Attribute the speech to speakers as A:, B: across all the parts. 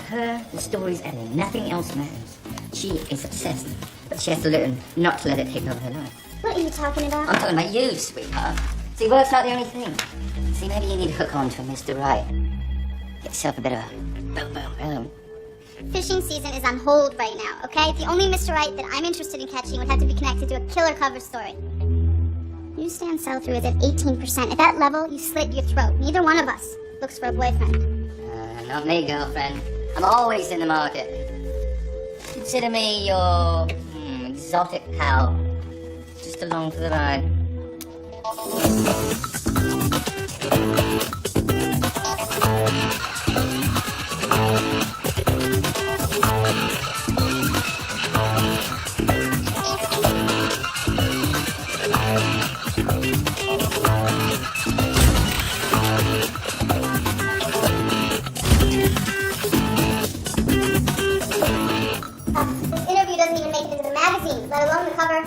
A: her, the story's ending. Nothing else matters. She is obsessed, but she has to learn not to let it take over her life.
B: What are you talking about?
A: I'm talking about you, sweetheart. See, work's not the only thing. See, maybe you need to hook on to Mr. Right. Get yourself a bit of a boom, boom, boom.
B: Fishing season is on hold right now, okay? The only Mr. Right that I'm interested in catching would have to be connected to a killer cover story. Newsstand sell-through is at 18%. At that level, you slit your throat. Neither one of us looks for a boyfriend.
A: Not me, girlfriend. I'm always in the market. Consider me your exotic pal. Just along for the ride.
B: This interview doesn't even make it into the magazine, let alone the cover.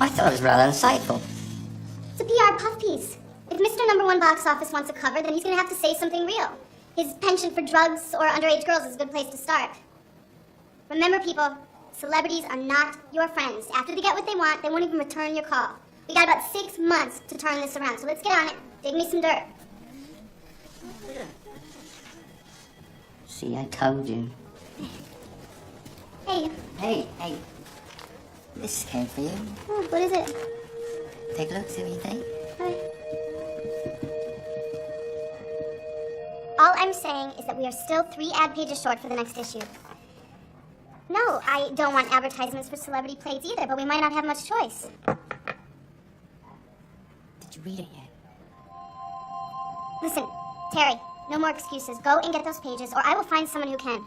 A: I thought it was rather insightful.
B: It's a PR puff piece. If Mr. Number One Box Office wants a cover, then he's gonna have to say something real. His penchant for drugs or underage girls is a good place to start. Remember, people, celebrities are not your friends. After they get what they want, they won't even return your call. We got about 6 months to turn this around, so let's get on it. Dig me some dirt.
A: See, I told you.
B: Hey,
A: Hey. This came for you.
B: oh, what is it?
A: Take a look, see what you think.
B: All I'm saying is that we are still 3 ad pages short for the next issue. No, I don't want advertisements for celebrity plates either, but we might not have much choice.
A: Did you read it yet?
B: Listen, Terry, no more excuses. Go and get those pages, or I will find someone who can.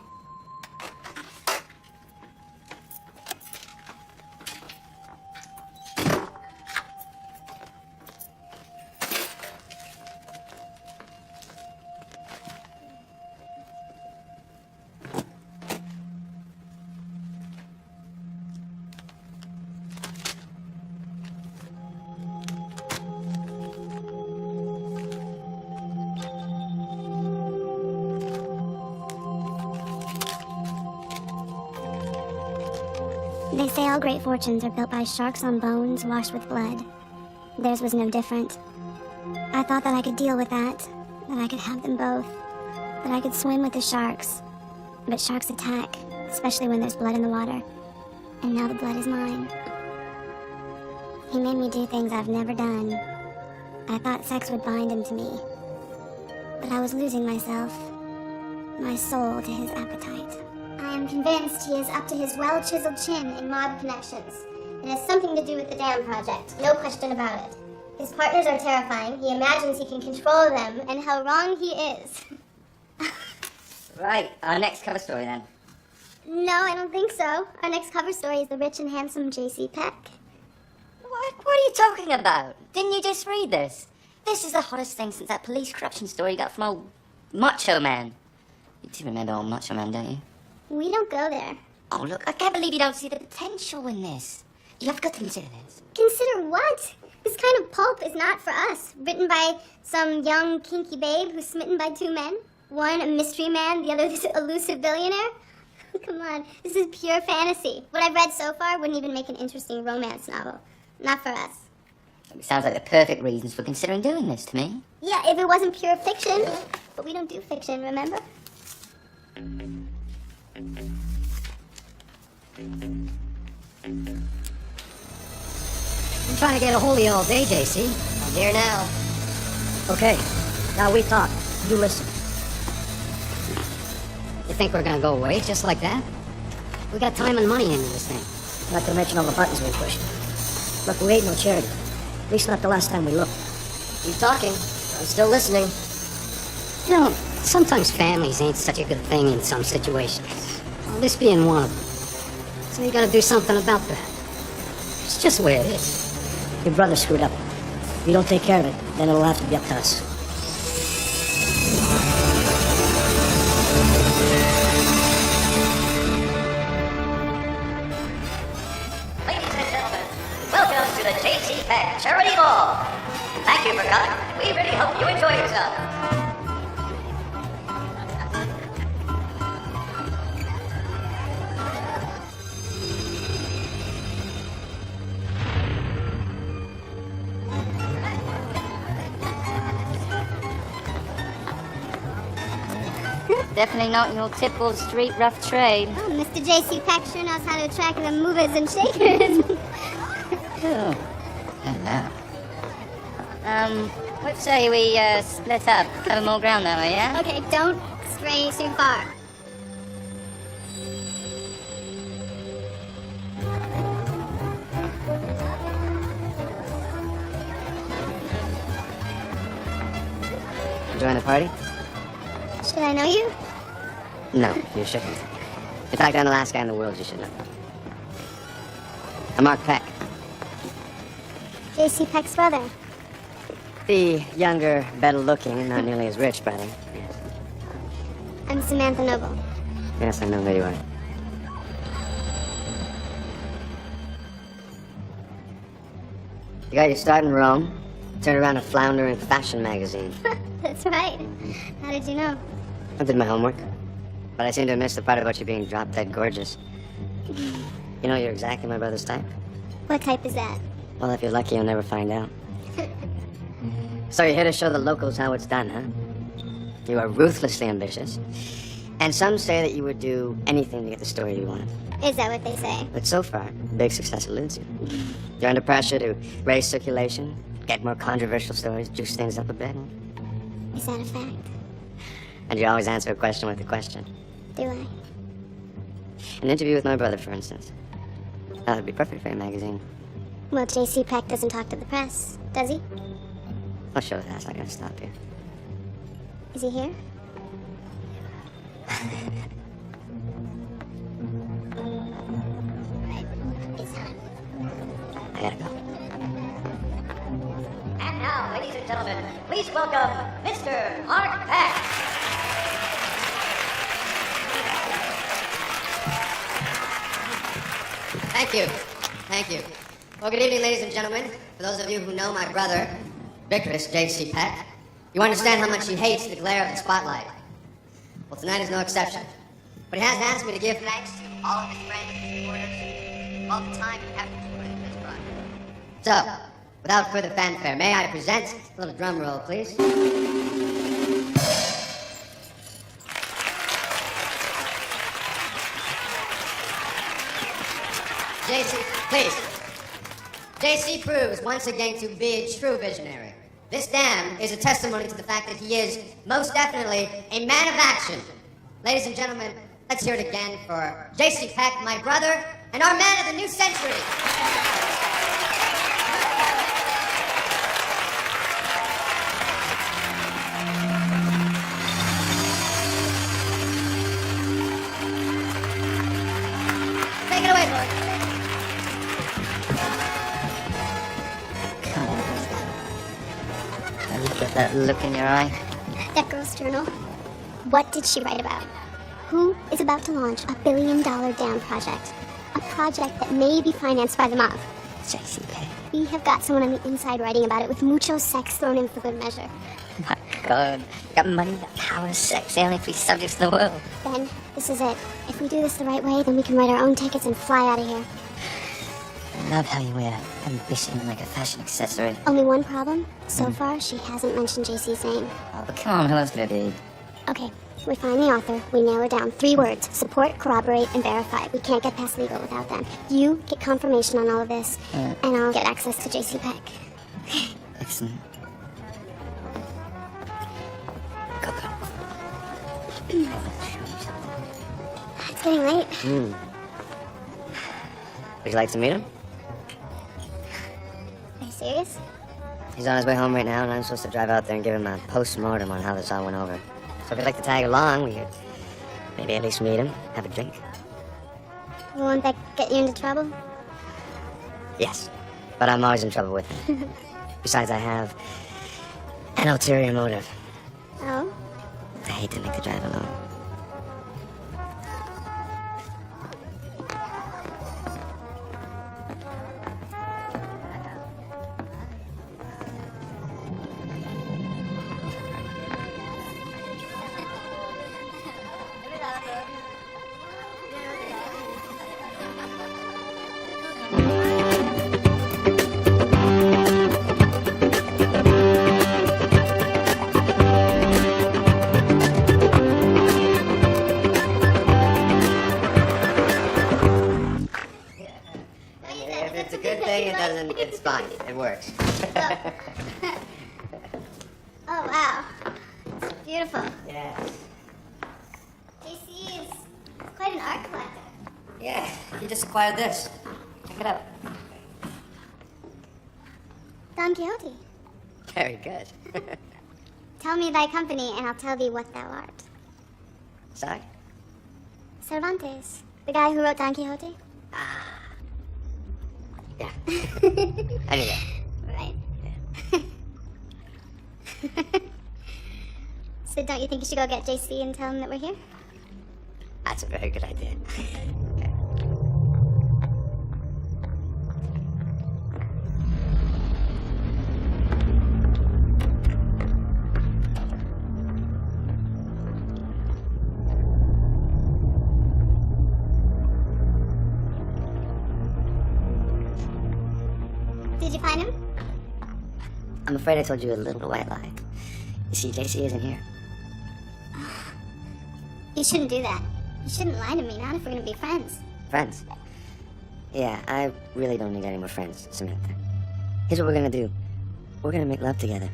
B: They say all great fortunes are built by sharks on bones washed with blood. Theirs was no different. I thought that I could deal with that I could have them both, that I could swim with the sharks. But sharks attack, especially when there's blood in the water. And now the blood is mine. He made me do things I've never done. I thought sex would bind him to me. But I was losing myself, my soul to his appetite. I am convinced he is up to his well-chiseled chin in mob connections. It has something to do with the dam project, no question about it. His partners are terrifying, he imagines he can control them, and how wrong he is.
A: Right, our next cover story then.
B: No, I don't think so. Our next cover story is the rich and handsome J.C. Peck.
A: What are you talking about? Didn't you just read this? This is the hottest thing since that police corruption story you got from old Macho Man. You do remember old Macho Man, don't you?
B: We don't go there.
A: Oh, look, I can't believe you don't see the potential in this. You have got to consider this.
B: Consider what? This kind of pulp is not for us. Written by some young, kinky babe who's smitten by 2 men. One a mystery man, the other this elusive billionaire. Come on, this is pure fantasy. What I've read so far wouldn't even make an interesting romance novel. Not for us.
A: It sounds like the perfect reasons for considering doing this to me.
B: Yeah, if it wasn't pure fiction. But we don't do fiction, remember?
C: I'm trying to get a hold of you all day, JC.
A: I'm here now.
C: Okay, now we talk. You listen. You think we're gonna go away just like that? We got time and money into this thing. Not to mention all the buttons we pushed. Look, we ain't no charity. At least not the last time we looked.
A: Keep talking. I'm still listening.
C: You know, sometimes families ain't such a good thing in some situations. Well, this being one of them. So you gotta do something about that. It's just the way it is. Your brother screwed up. If you don't take care of it, then it'll have to be up to us.
A: Ladies and gentlemen, welcome to the J.C. Peck Charity Ball. Thank you for coming. We really hope you enjoy yourself. definitely not your typical street rough trade.
B: Oh, Mr. J.C. Peck sure knows how to attract the movers and shakers.
A: Oh, hello. What say we split up, cover more ground that way, yeah?
B: Okay, don't stray too far.
C: Join the party?
B: Should I know you?
C: No, you shouldn't. In fact, I'm the last guy in the world you should know. I'm Mark Peck.
B: J.C. Peck's brother.
C: The younger, better-looking, and not nearly as rich brother. Yes.
B: I'm Samantha Noble.
C: Yes, I know who you are. You got your start in Rome, turned around a flounder in fashion magazine.
B: That's right. How did you know?
C: I did my homework, but I seem to have missed the part about you being drop-dead gorgeous. You know, you're exactly my brother's type.
B: What type is that?
C: Well, if you're lucky, you'll never find out. So you're here to show the locals how it's done, huh? You are ruthlessly ambitious, and some say that you would do anything to get the story you want.
B: Is that what they say?
C: But so far, big success eludes you. You're under pressure to raise circulation, get more controversial stories, juice things up a bit.
B: Is that a fact?
C: And you always answer a question with a question.
B: Do I?
C: An interview with my brother, for instance. That would be perfect for your magazine.
B: Well, J.C. Peck doesn't talk to the press, does he?
C: I'll show that's not gonna stop you.
B: Is he here?
C: I gotta go.
A: And now, ladies and gentlemen, please welcome Mr. Mark Peck.
C: Thank you. Thank you. Well, good evening, ladies and gentlemen. For those of you who know my brother, Vickers J.C. Peck, you understand how much he hates the glare of the spotlight. Well, tonight is no exception. But he has asked me to give thanks to all of his friends and supporters, all the time and effort put into this project. So, without further fanfare, may I present a little drum roll, please? JC, please. JC proves once again to be a true visionary. This dam is a testimony to the fact that he is most definitely a man of action. Ladies and gentlemen, let's hear it again for JC Peck, my brother, and our man of the new century. Take it away, boys.
A: Look at that look in your eye.
B: That girl's journal. What did she write about? Who is about to launch $1 billion dam project? A project that may be financed by the mob.
A: J.C. Peck.
B: We have got someone on the inside writing about it with mucho sex thrown in for good measure.
A: My God. Got money, got power, sex, the only three subjects in the world.
B: Ben, this is it. If we do this the right way, then we can write our own tickets and fly out of here.
A: I love how you wear ambition like a fashion accessory.
B: Only one problem. So far, she hasn't mentioned JC's name.
A: Oh, but come on, who else could it be?
B: Okay, we find the author, we nail her down. 3 words. Support, corroborate, and verify. We can't get past legal without them. You get confirmation on all of this, and I'll get access to JC Peck.
A: Excellent. Go, go.
B: It's getting late.
C: Would you like to meet him?
B: Are you serious?
C: He's on his way home right now, and I'm supposed to drive out there and give him a post-mortem on how this all went over. So if you'd like to tag along, we could maybe at least meet him, have a drink.
B: Won't that get you into trouble?
C: Yes, but I'm always in trouble with him. Besides, I have an ulterior motive.
B: Oh?
C: I hate to make the drive alone.
A: It works.
B: Oh, wow. It's beautiful.
A: Yeah.
B: JC is quite an art collector.
A: Yeah, you just acquired this. Check it out.
B: Don Quixote.
A: Very good.
B: Tell me thy company, and I'll tell thee what thou art.
A: Sorry?
B: Cervantes, the guy who wrote Don Quixote.
A: Yeah. Anyway.
B: Right. So don't you think you should go get JC and tell him that we're here?
A: That's a very good idea.
B: Did you find him?
A: I'm afraid I told you a little white lie. You see, JC isn't here.
B: You shouldn't do that. You shouldn't lie to me, not if we're gonna be friends.
A: Friends? Yeah, I really don't need any more friends, Samantha. Here's what we're gonna do. We're gonna make love together.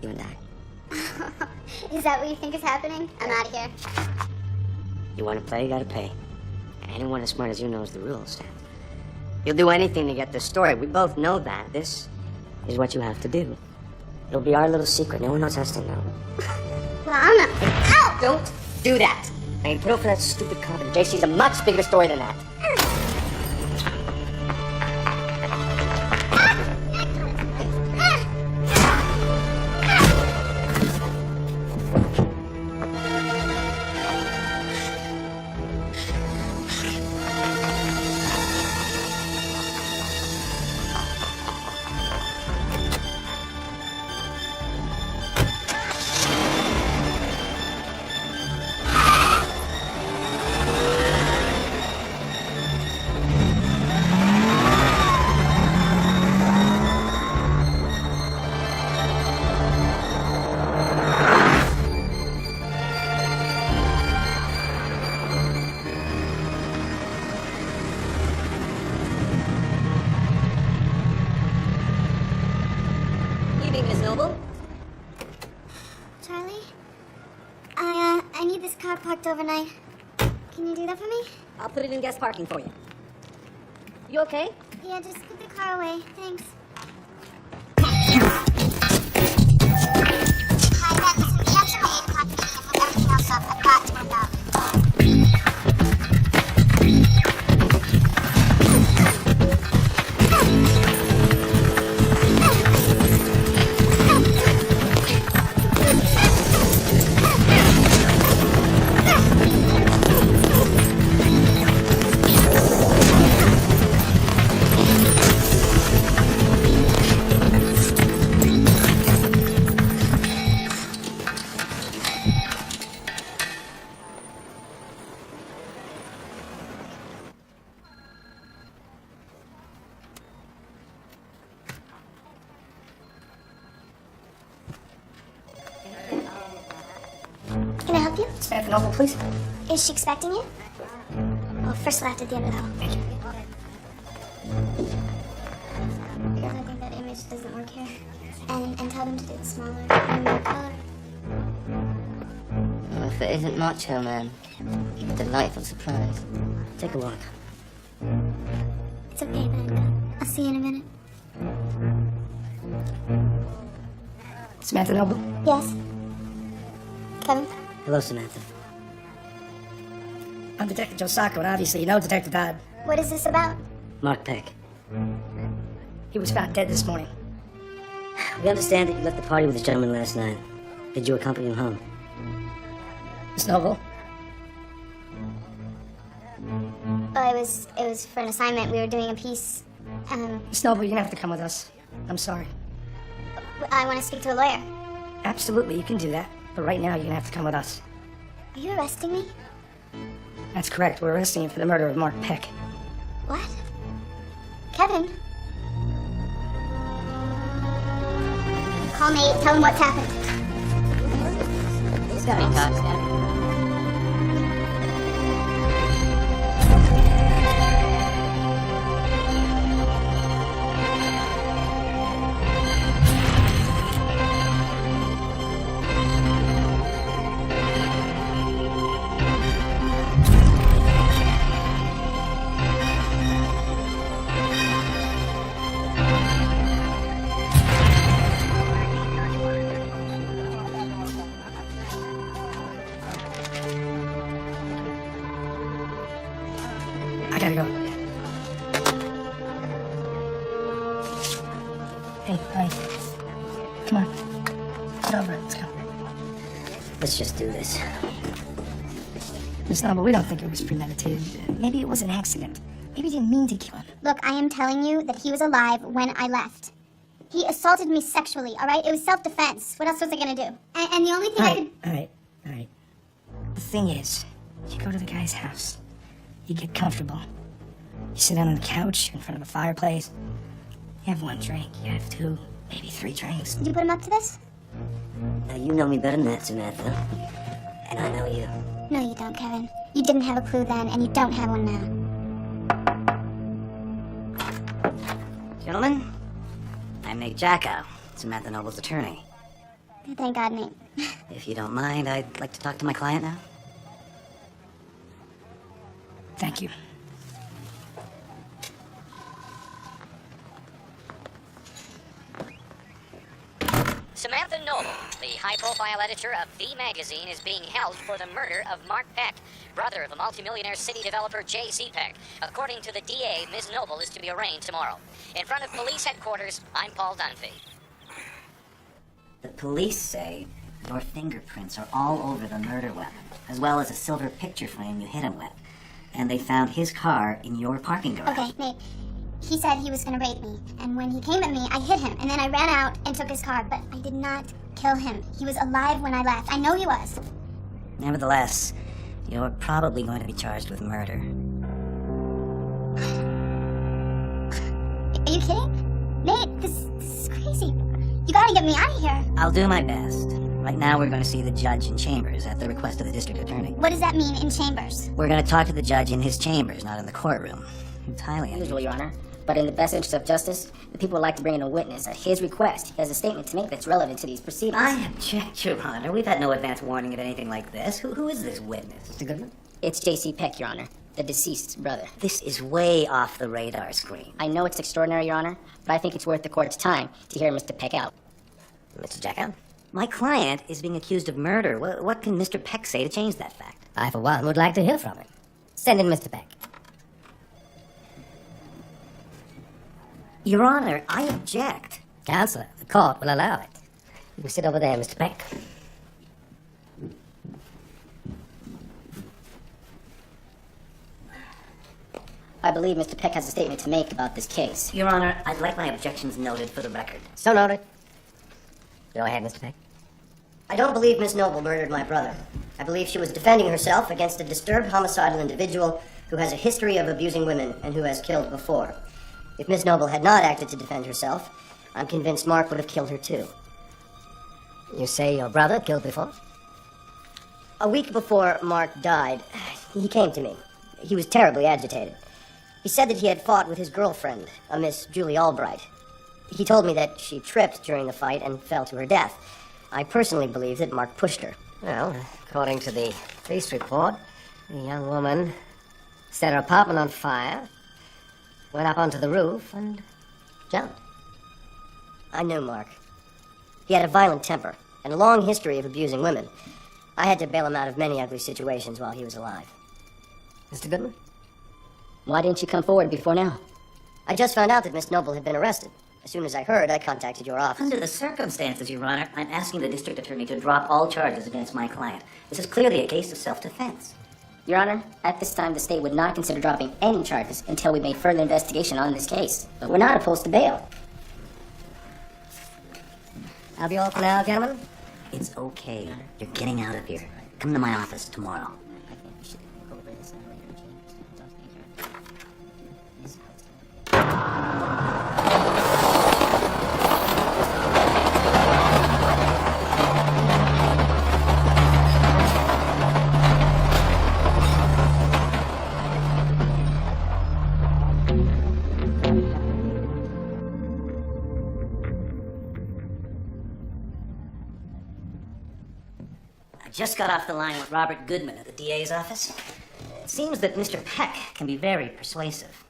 A: You and I.
B: Is that what you think is happening? I'm out of here.
A: You wanna play, you gotta pay. And anyone as smart as you knows the rules. You'll do anything to get this story. We both know that. This is what you have to do. It'll be our little secret. No one else has to know.
B: Well, I'm not. Ow!
A: Don't do that. I ain't put up for that stupid comment. JC's a much bigger story than that.
C: Evening, Miss Noble.
B: Charlie? I need this car parked overnight. Can you do that for me?
C: I'll put it in guest parking for you. You okay?
B: Yeah, just put the car away. Thanks. Hi, Ben. Listen, we have some 8 o'clock meeting and put everything else up. I've got to work out. Can I help you?
A: Samantha Noble, please.
B: Is she expecting you? Well, first left at the end of the hall. Thank you. Because I think that image doesn't work here. And tell them to do it smaller and more color.
A: Well, if it isn't Macho Man, a delightful surprise. Take a walk.
B: It's okay, Ben. I'll see you in a minute.
D: Samantha Noble?
B: Yes? Kevin?
A: Hello, Samantha.
D: I'm Detective Joe Sacco, and obviously you know Detective Dodd.
B: What is this about?
A: Mark Peck.
D: He was found dead this morning.
A: We understand that you left the party with this gentleman last night. Did you accompany him home?
D: Miss Noble?
B: Well, it was for an assignment. We were doing a piece.
D: Miss Noble, you're gonna have to come with us. I'm sorry.
B: I want to speak to a lawyer.
D: Absolutely, you can do that. But right now, you're gonna have to come with us.
B: Are you arresting me?
D: That's correct. We're arresting you for the murder of Mark Peck.
B: What? Kevin? Call Nate. Tell him what's happened.
A: He's got me talked.
D: gotta go. Hey, honey. Come on. Get over it. Let's go.
A: Let's just do this.
D: Miss Noble, we don't think it was premeditated. Maybe it was an accident. Maybe he didn't mean to kill him.
B: Look, I am telling you that he was alive when I left. He assaulted me sexually, all right? It was self-defense. What else was I gonna do? And the only thing I could...
D: All right. The thing is, you go to the guy's house. You get comfortable. You sit down on the couch in front of a fireplace. You have one drink. You have two, maybe three drinks.
B: Did you put him up to this?
A: Now, you know me better than that, Samantha. And I know you.
B: No, you don't, Kevin. You didn't have a clue then, and you don't have one now.
A: Gentlemen, I'm Nate Jacko, Samantha Noble's attorney.
B: Thank God, Nate.
A: If you don't mind, I'd like to talk to my client now.
D: Thank you.
E: Samantha Noble, the high-profile editor of V Magazine, is being held for the murder of Mark Peck, brother of the multimillionaire city developer J.C. Peck. According to the DA, Ms. Noble is to be arraigned tomorrow. In front of police headquarters, I'm Paul Dunphy.
F: The police say your fingerprints are all over the murder weapon, as well as a silver picture frame you hit him with. And they found his car in your parking garage.
B: Okay, Nate. He said he was gonna rape me, and when he came at me, I hit him, and then I ran out and took his car, but I did not kill him. He was alive when I left. I know he was.
F: Nevertheless, you're probably going to be charged with murder.
B: Are you kidding? Nate, this is crazy. You gotta get me out of here.
F: I'll do my best. Right now, we're going to see the judge in chambers at the request of the district attorney.
B: What does that mean in chambers?
F: We're going to talk to the judge in his chambers, not in the courtroom. It's highly unusual.
C: Usual, Your Honor. But in the best interest of justice, the people would like to bring in a witness at his request. He has a statement to make that's relevant to these proceedings.
F: I object, Your Honor. We've had no advance warning of anything like this. Who is this witness? Mr. Goodman?
C: It's J.C. Peck, Your Honor, the deceased's brother.
F: This is way off the radar screen.
C: I know it's extraordinary, Your Honor, but I think it's worth the court's time to hear Mr. Peck out.
F: Mr. Jacko? My client is being accused of murder. What can Mr. Peck say to change that fact?
C: I, for one, would like to hear from him. Send in Mr. Peck.
F: Your Honor, I object.
C: Counselor, the court will allow it. You can sit over there, Mr. Peck. I believe Mr. Peck has a statement to make about this case.
F: Your Honor, I'd like my objections noted for the record.
C: So noted. Go ahead, Mr. Peck.
G: I don't believe Miss Noble murdered my brother. I believe she was defending herself against a disturbed homicidal individual who has a history of abusing women and who has killed before. If Miss Noble had not acted to defend herself, I'm convinced Mark would have killed her too.
C: You say your brother killed before?
G: A week before Mark died, he came to me. He was terribly agitated. He said that he had fought with his girlfriend, a Miss Julie Albright. He told me that she tripped during the fight and fell to her death. I personally believe that Mark pushed her.
C: Well, according to the police report, the young woman set her apartment on fire, went up onto the roof, and jumped.
G: I knew Mark. He had a violent temper and a long history of abusing women. I had to bail him out of many ugly situations while he was alive.
C: Mr. Goodman? Why didn't you come forward before now?
G: I just found out that Miss Noble had been arrested. As soon as I heard, I contacted your office.
F: Under the circumstances, Your Honor, I'm asking the district attorney to drop all charges against my client. This is clearly a case of self-defense.
C: Your Honor, at this time, the state would not consider dropping any charges until we made further investigation on this case. But we're not opposed to bail.
G: I'll be all for now, gentlemen.
F: It's okay. You're getting out of here. Come to my office tomorrow. Just got off the line with Robert Goodman at the DA's office. It seems that Mr. Peck can be very persuasive.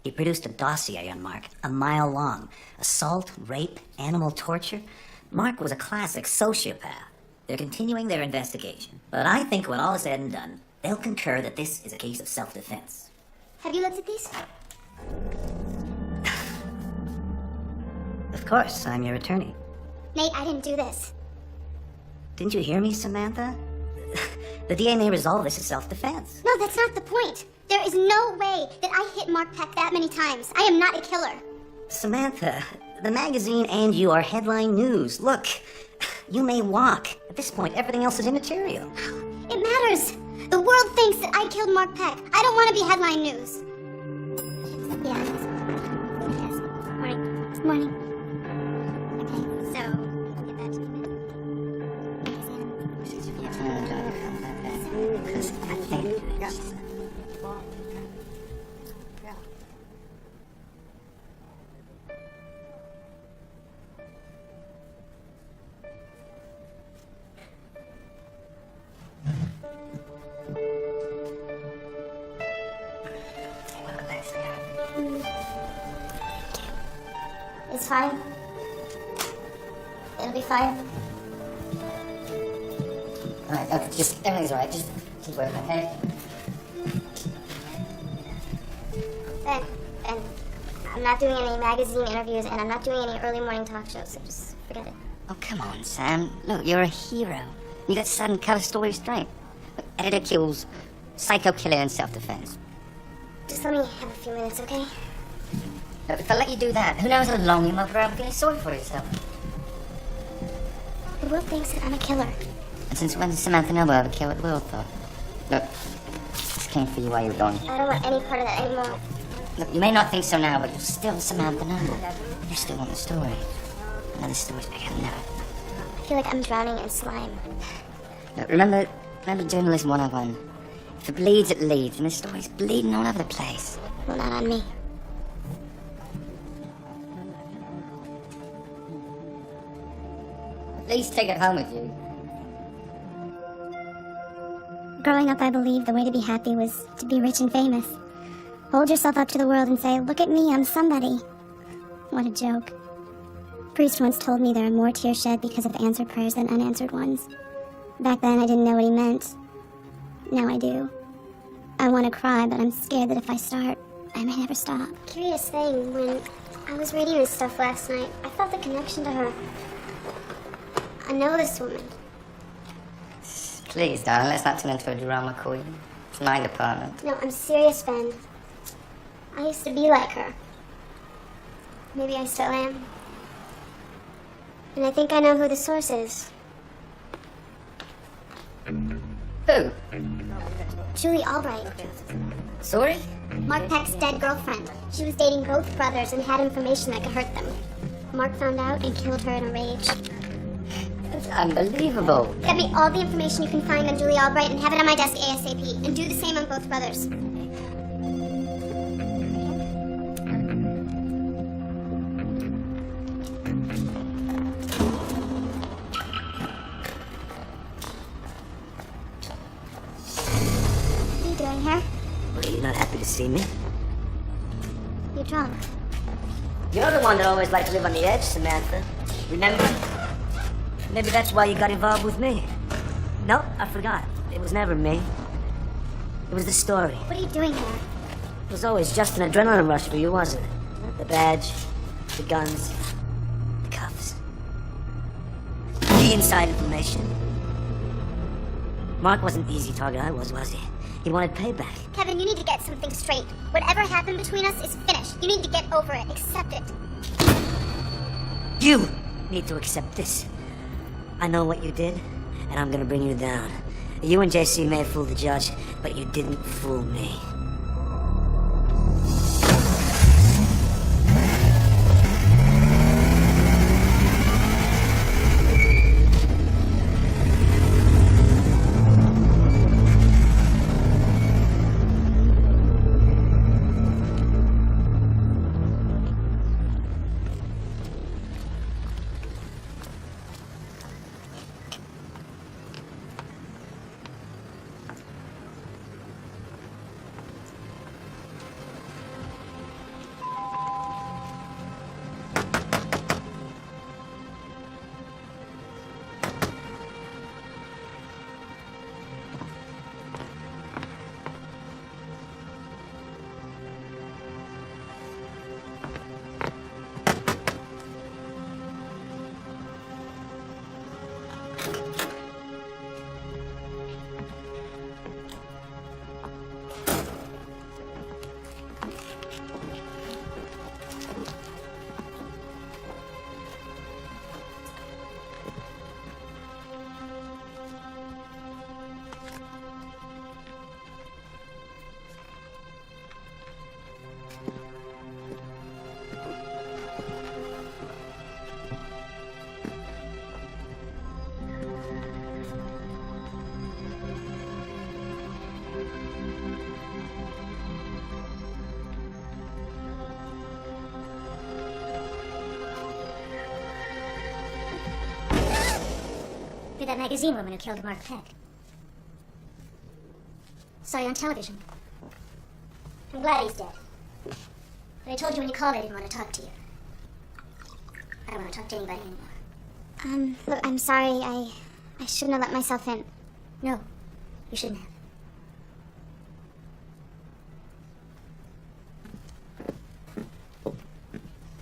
F: He produced a dossier on Mark, a mile long. Assault, rape, animal torture. Mark was a classic sociopath. They're continuing their investigation. But I think when all is said and done, they'll concur that this is a case of self-defense.
B: Have you looked at these?
F: Of course, I'm your attorney.
B: Nate, I didn't do this.
F: Didn't you hear me, Samantha? The DA may resolve this as self-defense.
B: No, that's not the point. There is no way that I hit Mark Peck that many times. I am not a killer.
F: Samantha, the magazine and you are headline news. Look, you may walk. At this point, everything else is immaterial.
B: It matters. The world thinks that I killed Mark Peck. I don't want to be headline news. Yeah. Yes. Morning. Morning. Okay, so I'll get back to you. It's fine. It'll be fine.
F: Alright, okay, just everything's alright. Just keep working, okay?
B: Ben, I'm not doing any magazine interviews and I'm not doing any early morning talk shows, so just forget it.
F: Oh, come on, Sam. Look, you're a hero. You got sudden cover story strength. Look, editor kills, psycho killer in self-defense.
B: Just let me have a few minutes, okay?
F: Look, if I let you do that, who knows how long you might grow up getting sorry for yourself.
B: The world thinks that I'm a killer.
F: And since when did Samantha Noble ever kill what Will thought? Look, this came for you while you were gone.
B: I don't want any part of that anymore.
F: Look, you may not think so now, but you're still Samantha Noble. You still want the story. Another story's bigger than ever.
B: I feel like I'm drowning in slime.
F: Look, remember Journalism 101? If it bleeds, it leads, and this story's bleeding all over the place.
B: Well, not on me.
F: Please take it home with you.
B: Growing up, I believed the way to be happy was to be rich and famous. Hold yourself up to the world and say, look at me, I'm somebody. What a joke. Priest once told me there are more tears shed because of answered prayers than unanswered ones. Back then, I didn't know what he meant. Now I do. I want to cry, but I'm scared that if I start, I may never stop. Curious thing, when I was reading this stuff last night, I felt a connection to her. I know this woman.
F: Please, darling, let's not turn into a drama queen. It's my department.
B: No, I'm serious, Ben. I used to be like her. Maybe I still am. And I think I know who the source is.
F: Who?
B: Julie Albright.
F: Sorry?
B: Mark Peck's dead girlfriend. She was dating both brothers and had information that could hurt them. Mark found out and killed her in a rage.
F: That's unbelievable.
B: Get me all the information you can find on Julie Albright and have it on my desk ASAP. And do the same on both brothers. What are you doing here?
A: Well, you're not happy to see me?
B: You're drunk.
A: You're the one that always liked to live on the edge, Samantha. Remember? Maybe that's why you got involved with me. No, I forgot. It was never me. It was the story.
B: What are you doing here?
A: It was always just an adrenaline rush for you, wasn't it? The badge, the guns, the cuffs. The inside information. Mark wasn't the easy target I was he? He wanted payback.
B: Kevin, you need to get something straight. Whatever happened between us is finished. You need to get over it. Accept it.
A: You need to accept this. I know what you did, and I'm gonna bring you down. You and JC may have fooled the judge, but you didn't fool me.
B: You're that magazine woman who killed Mark Peck. Saw you on television. I'm glad he's dead. But I told you when you called I didn't want to talk to you. I don't want to talk to anybody anymore. Look, I'm sorry. I shouldn't have let myself in. No, you shouldn't have.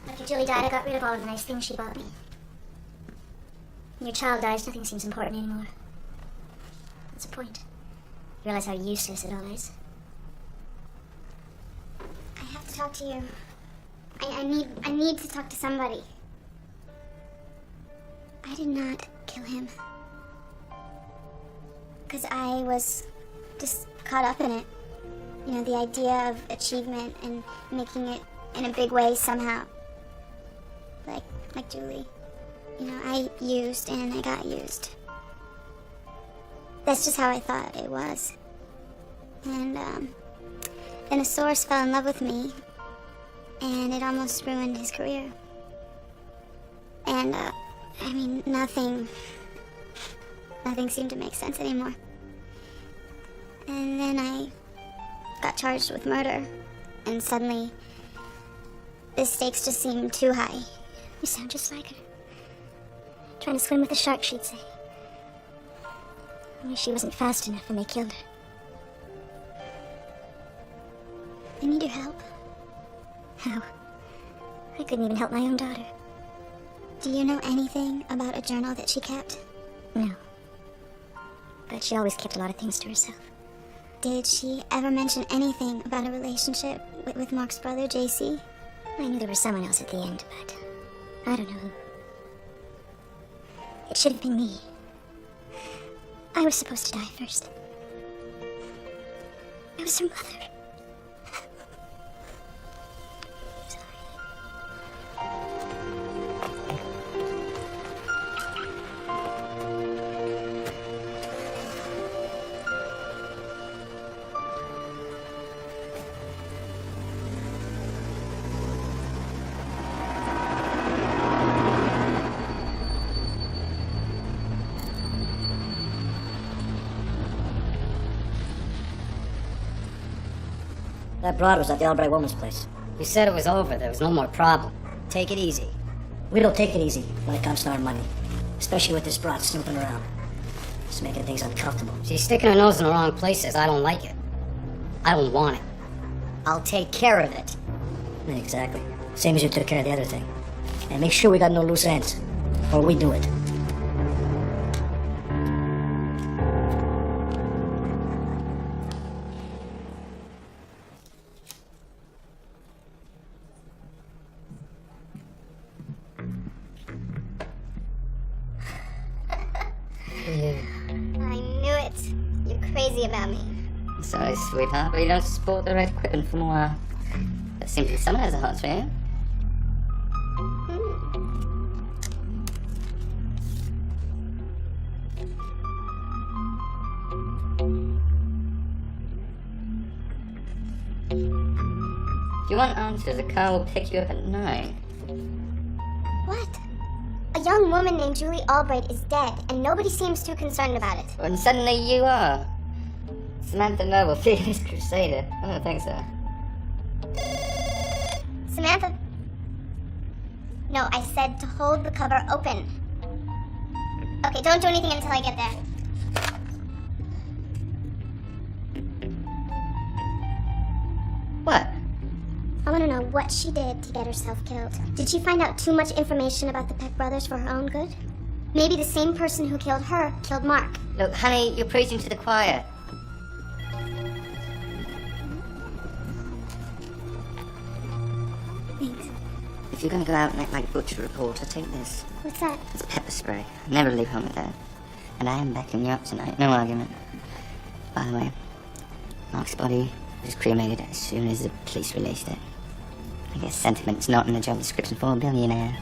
B: After Julie died, I got rid of all of the nice things she bought me. When your child dies, nothing seems important anymore. What's the point? You realize how useless it all is? I have to talk to you. I need to talk to somebody. I did not kill him. Because I was just caught up in it. You know, the idea of achievement and making it in a big way somehow. Like Julie. You know, I used and I got used. That's just how I thought it was. And, then a source fell in love with me, and it almost ruined his career. And, I mean, nothing seemed to make sense anymore. And then I got charged with murder, and suddenly, the stakes just seemed too high. You sound just like her. Trying to swim with a shark, she'd say. Only she wasn't fast enough and they killed her. I need your help. How? I couldn't even help my own daughter. Do you know anything about a journal that she kept? No. But she always kept a lot of things to herself. Did she ever mention anything about a relationship with Mark's brother, JC? I knew there was someone else at the end, but I don't know who. It should have been me. I was supposed to die first. I was her mother.
F: That broad was at the Albright woman's place.
C: You said it was over. There was no more problem.
F: Take it easy. We don't take it easy when it comes to our money. Especially with this broad snooping around. It's making things uncomfortable.
C: She's sticking her nose in the wrong places. I don't like it. I don't want it.
F: I'll take care of it. Exactly. Same as you took care of the other thing. And make sure we got no loose ends. Or we do it.
B: I knew it. You're crazy about me.
C: Sorry, sweetheart, but you don't sport the right equipment from a while. There seems to be someone has a heart for you. If you want answers, a car will pick you up at 9.
B: What? A young woman named Julie Albright is dead, and nobody seems too concerned about it.
C: And suddenly you are. Samantha Noble, Phoenix Crusader. I don't think so.
B: Samantha... No, I said to hold the cover open. Okay, don't do anything until I get there.
C: What?
B: I want to know what she did to get herself killed. Did she find out too much information about the Peck brothers for her own good? Maybe the same person who killed her killed Mark.
C: Look, honey, you're preaching to the choir.
B: Thanks.
C: If you're gonna go out and act like butcher reporter, take this.
B: What's that?
C: It's pepper spray. Never leave home with that. And I am backing you up tonight. No argument. By the way, Mark's body was cremated as soon as the police released it. I guess sentiment's not in the job description for a billionaire.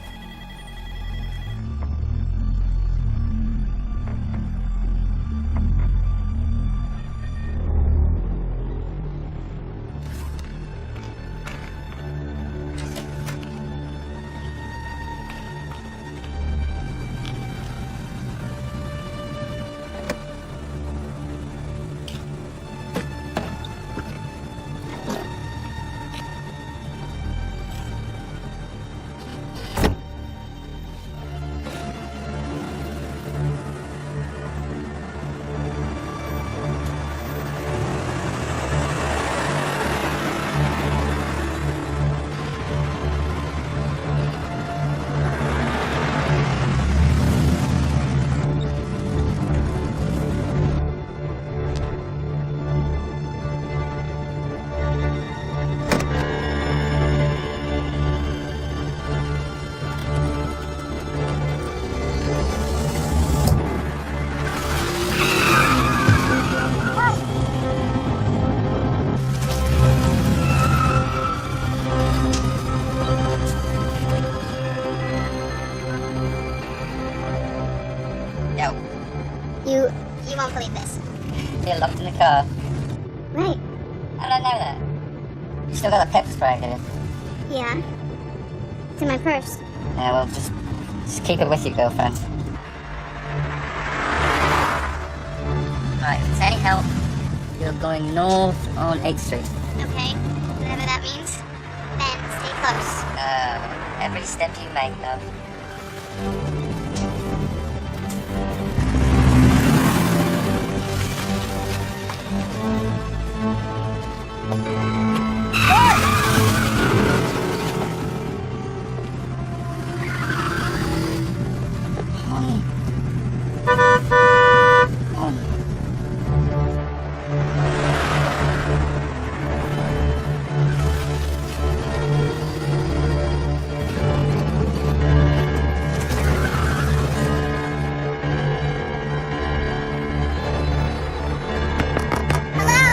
F: car.
B: Right.
F: How did I know that? You still got the pepper spray, did you?
B: Yeah. It's in my purse.
F: Yeah, well, just keep it with you, girlfriend. Alright, if it's any help, you're going north on 8th Street.
B: Okay. Whatever that means. Ben, stay close.
F: Every step you make, love.
B: Hello!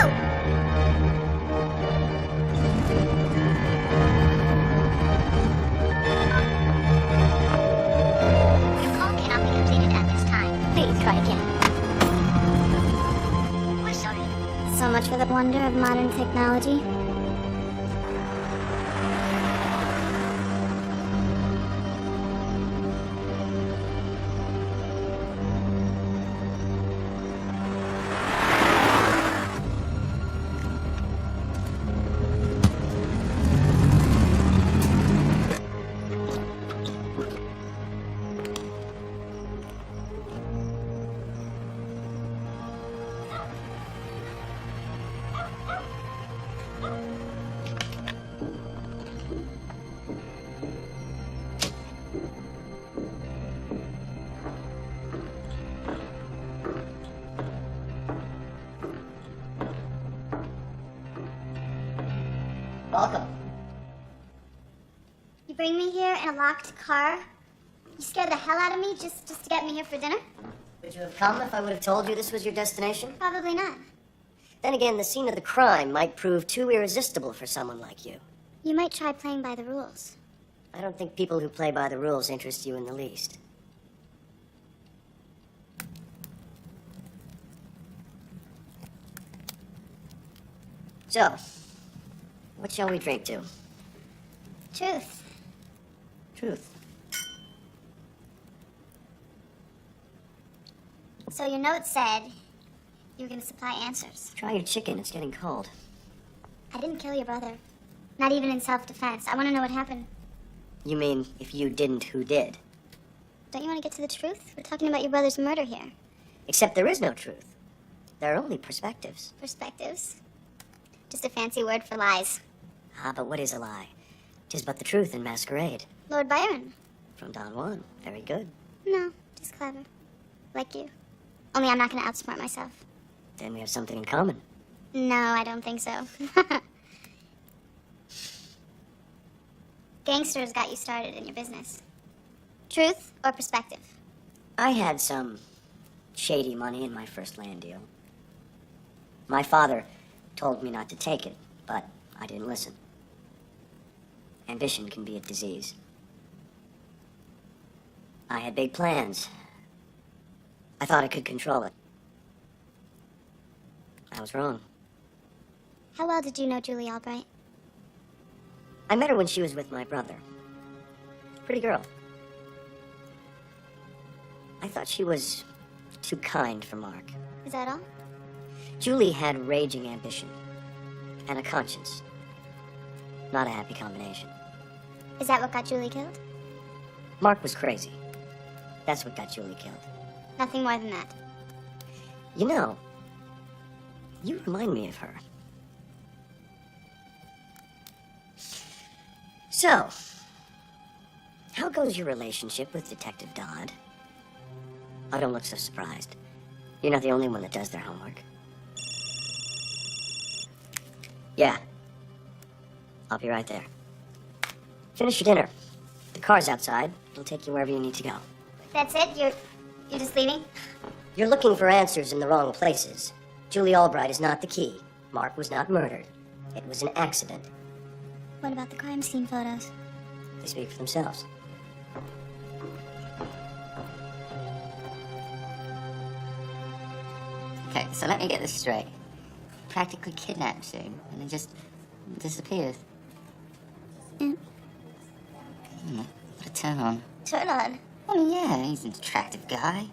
B: Your call cannot be completed at this time. Please try again. We're sorry. So much for the wonder of modern technology.
F: Welcome.
B: You bring me here in a locked car? You scared the hell out of me just to get me here for dinner?
G: Would you have come if I would have told you this was your destination?
B: Probably not.
G: Then again, the scene of the crime might prove too irresistible for someone like you.
B: You might try playing by the rules.
G: I don't think people who play by the rules interest you in the least. So, what shall we drink to?
B: Truth.
G: Truth.
B: So your note said you were going to supply answers.
G: Try your chicken, it's getting cold.
B: I didn't kill your brother. Not even in self-defense. I want to know what happened.
G: You mean, if you didn't, who did?
B: Don't you want to get to the truth? We're talking about your brother's murder here.
G: Except there is no truth. There are only perspectives.
B: Perspectives? Just a fancy word for lies.
G: Ah, but what is a lie? 'Tis but the truth in masquerade.
B: Lord Byron.
G: From Don Juan. Very good.
B: No, just clever. Like you. Only I'm not going to outsmart myself.
G: Then we have something in common.
B: No, I don't think so. Gangsters got you started in your business. Truth or perspective?
G: I had some shady money in my first land deal. My father told me not to take it, but I didn't listen. Ambition can be a disease. I had big plans. I thought I could control it. I was wrong.
B: How well did you know Julie Albright?
G: I met her when she was with my brother. Pretty girl. I thought she was too kind for Mark.
B: Is that all?
G: Julie had raging ambition and a conscience. Not a happy combination.
B: Is that what got Julie killed?
G: Mark was crazy. That's what got Julie killed.
B: Nothing more than that.
G: You know, you remind me of her. So, how goes your relationship with Detective Dodd? Oh, don't look so surprised. You're not the only one that does their homework. Yeah. I'll be right there. Finish your dinner. The car's outside. It'll take you wherever you need to go.
B: That's it? You're just leaving?
G: You're looking for answers in the wrong places. Julie Albright is not the key. Mark was not murdered. It was an accident.
B: What about the crime scene photos?
G: They speak for themselves.
F: Okay, so let me get this straight. practically kidnaps her and then just disappears.
B: Yeah.
F: What a turn on.
G: Turn on.
F: Oh, yeah, he's an attractive guy.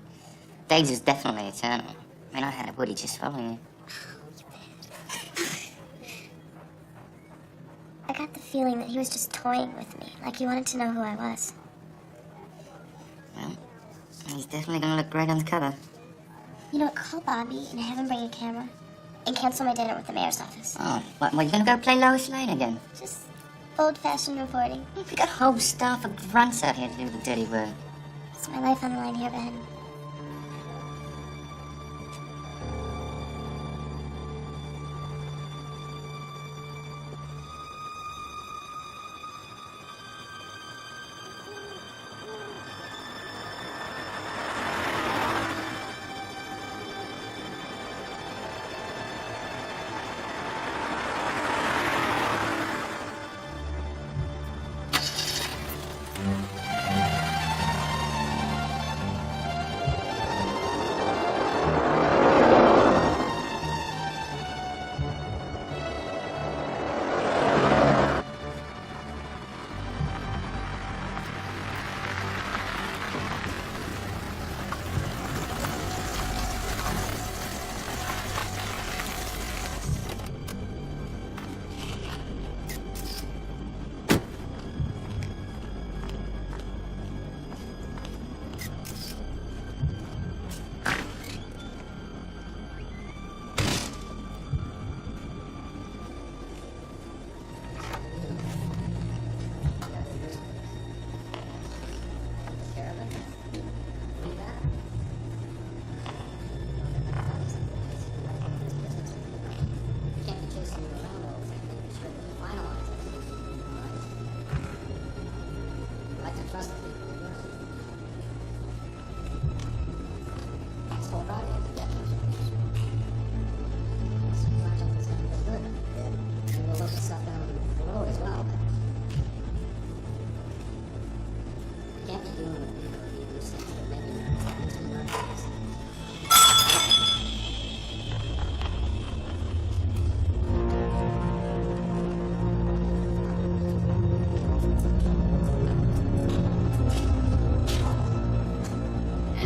F: Dave's is definitely a turn on. I mean, I had a Woody just following you.
B: I got the feeling that he was just toying with me, like he wanted to know who I was.
F: Well, he's definitely gonna look great on the cover.
B: You know what, call Bobby and have him bring a camera. And cancel my dinner with the mayor's office.
F: Oh, what, you gonna go play Lois Lane again?
B: Just old-fashioned reporting.
F: We got a whole staff of grunts out here to do the dirty work.
B: It's my life on the line here, Ben.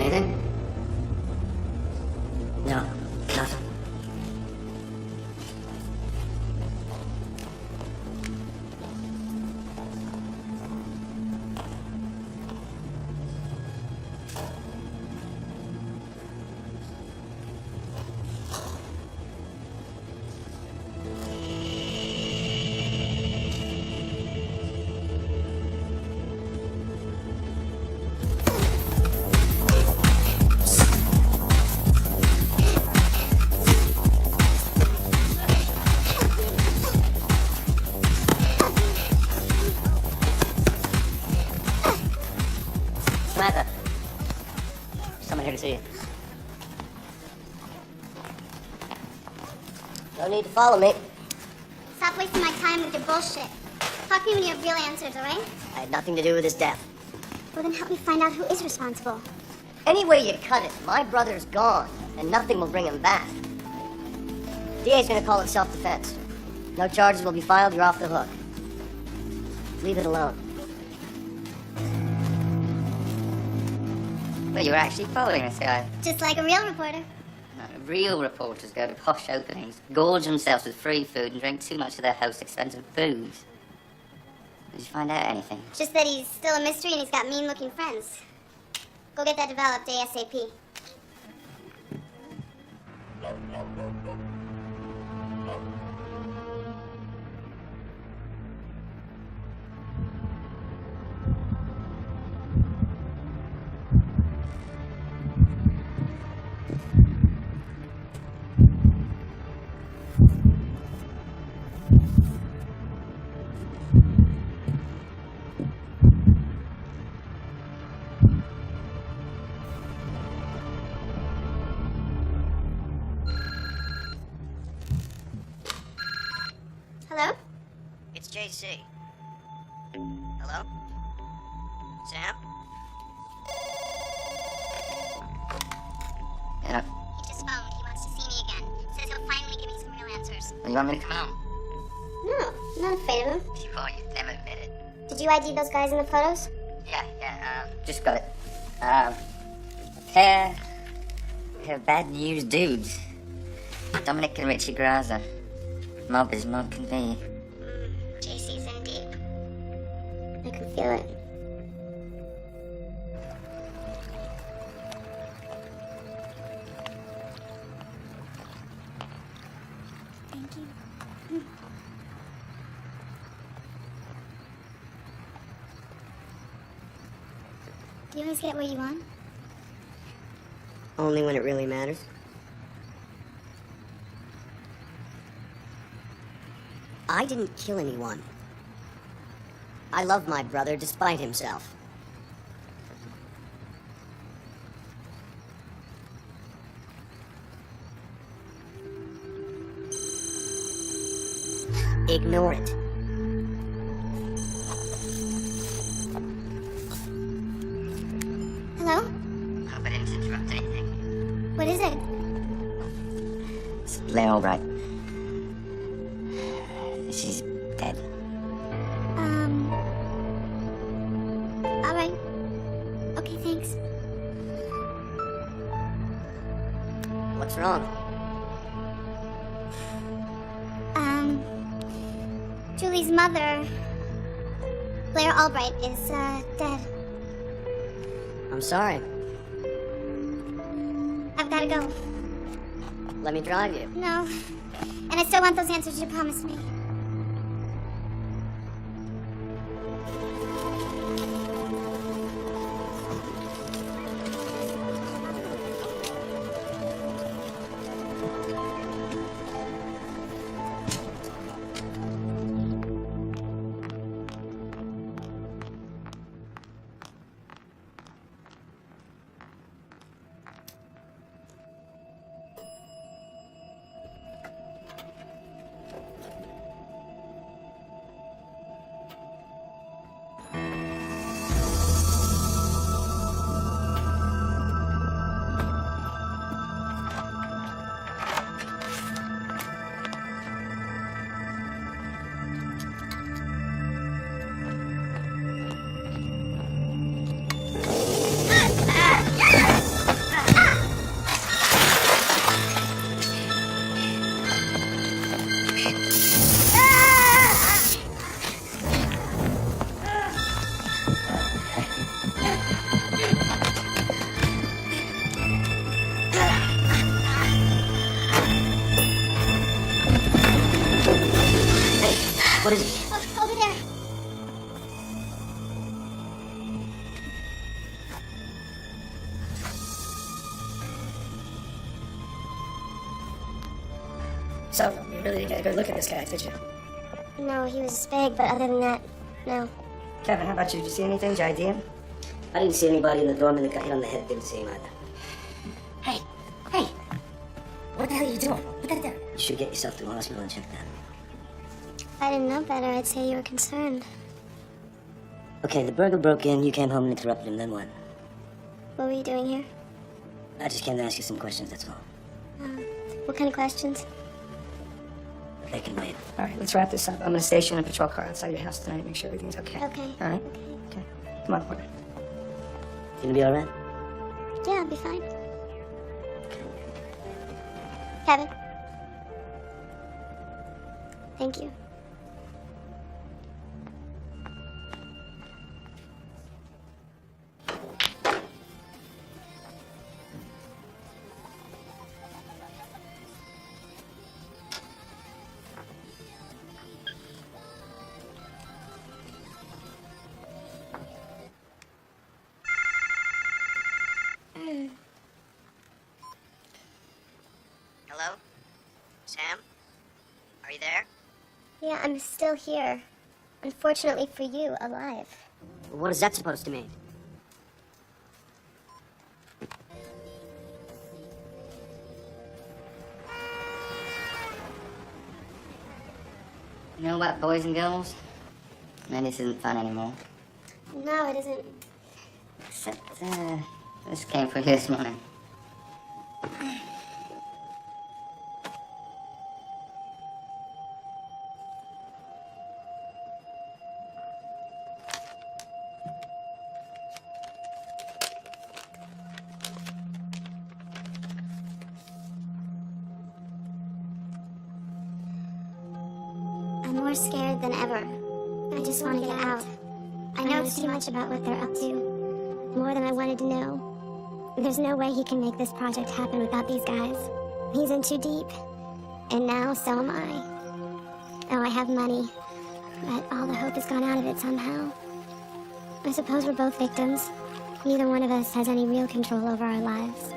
A: Anything? No, nothing. Samantha. Someone here to see you.
G: No need to follow me.
B: Stop wasting my time with your bullshit. Talk to me when you have real answers, alright?
G: I had nothing to do with his death.
B: Well, then help me find out who is responsible.
G: Any way you cut it, my brother's gone, and nothing will bring him back. DA's gonna call it self-defense. No charges will be filed, you're off the hook. Leave it alone.
F: Well, you were actually following this guy.
B: Just like a real reporter.
F: Real reporters go to posh openings, gorge themselves with free food, and drink too much of their host's expensive booze. Did you find out anything?
B: Just that he's still a mystery and he's got mean-looking friends. Go get that developed ASAP. Hello?
G: It's JC. Hello? Sam?
F: You know,
B: He just phoned. He wants to see me again. Says he'll finally give me some real answers.
F: You want me to come out?
B: No, I'm not afraid of them.
F: Before you've never admitted.
B: Did you ID those guys in the photos?
F: Yeah, just got it. Pair of bad news dudes. Dominic and Richie Graza. Mob as mob can be.
B: JC's in deep. I can feel it. Thank you. Do you always get what you want?
A: Only when it really matters.
G: I didn't kill anyone. I love my brother despite himself. Ignore it.
B: Hello?
F: Hope I didn't interrupt anything.
B: What is it?
F: It's Blair Albright. She's dead.
B: Alright. Okay, thanks.
G: What's wrong?
B: Julie's mother, Blair Albright, is, dead.
G: I'm sorry.
B: I've gotta go.
G: Let me drive you.
B: No. And I still want those answers you promised me.
G: What is it?
B: Oh, over there.
D: So, you really didn't get a good look at this guy, did you?
B: No, he was big, but other than that, no.
D: Kevin, how about you? Did you see anything? Did you ID him?
A: I didn't see anybody in the doorman that got hit on the head. Didn't see him either.
F: Hey! What the hell are you doing? Put that down.
A: You should get yourself to the hospital and check that.
B: If I didn't know better, I'd say you were concerned.
A: Okay, the burglar broke in, you came home and interrupted him, then what?
B: What were you doing here?
A: I just came to ask you some questions, that's all.
B: What kind of questions?
A: They can wait.
D: All right, let's wrap this up. I'm gonna station a patrol car outside your house tonight. Make sure everything's okay.
B: Okay.
D: All right.
B: Okay.
D: Okay. Come on, partner.
A: You gonna be alright?
B: Yeah, I'll be fine. Kevin. Thank you.
G: Hello? Sam? Are you there?
B: Yeah, I'm still here. Unfortunately for you, alive.
G: What is that supposed to mean?
F: You know about boys and girls? Man, this isn't fun anymore.
B: No, it isn't.
F: Except, this came for you this morning.
B: I'm more scared than ever. I just want to get out. I know too much about what they're up to. More than I wanted to know. There's no way he can make this project happen without these guys. He's in too deep. And now, so am I. Oh, I have money. But all the hope has gone out of it somehow. I suppose we're both victims. Neither one of us has any real control over our lives.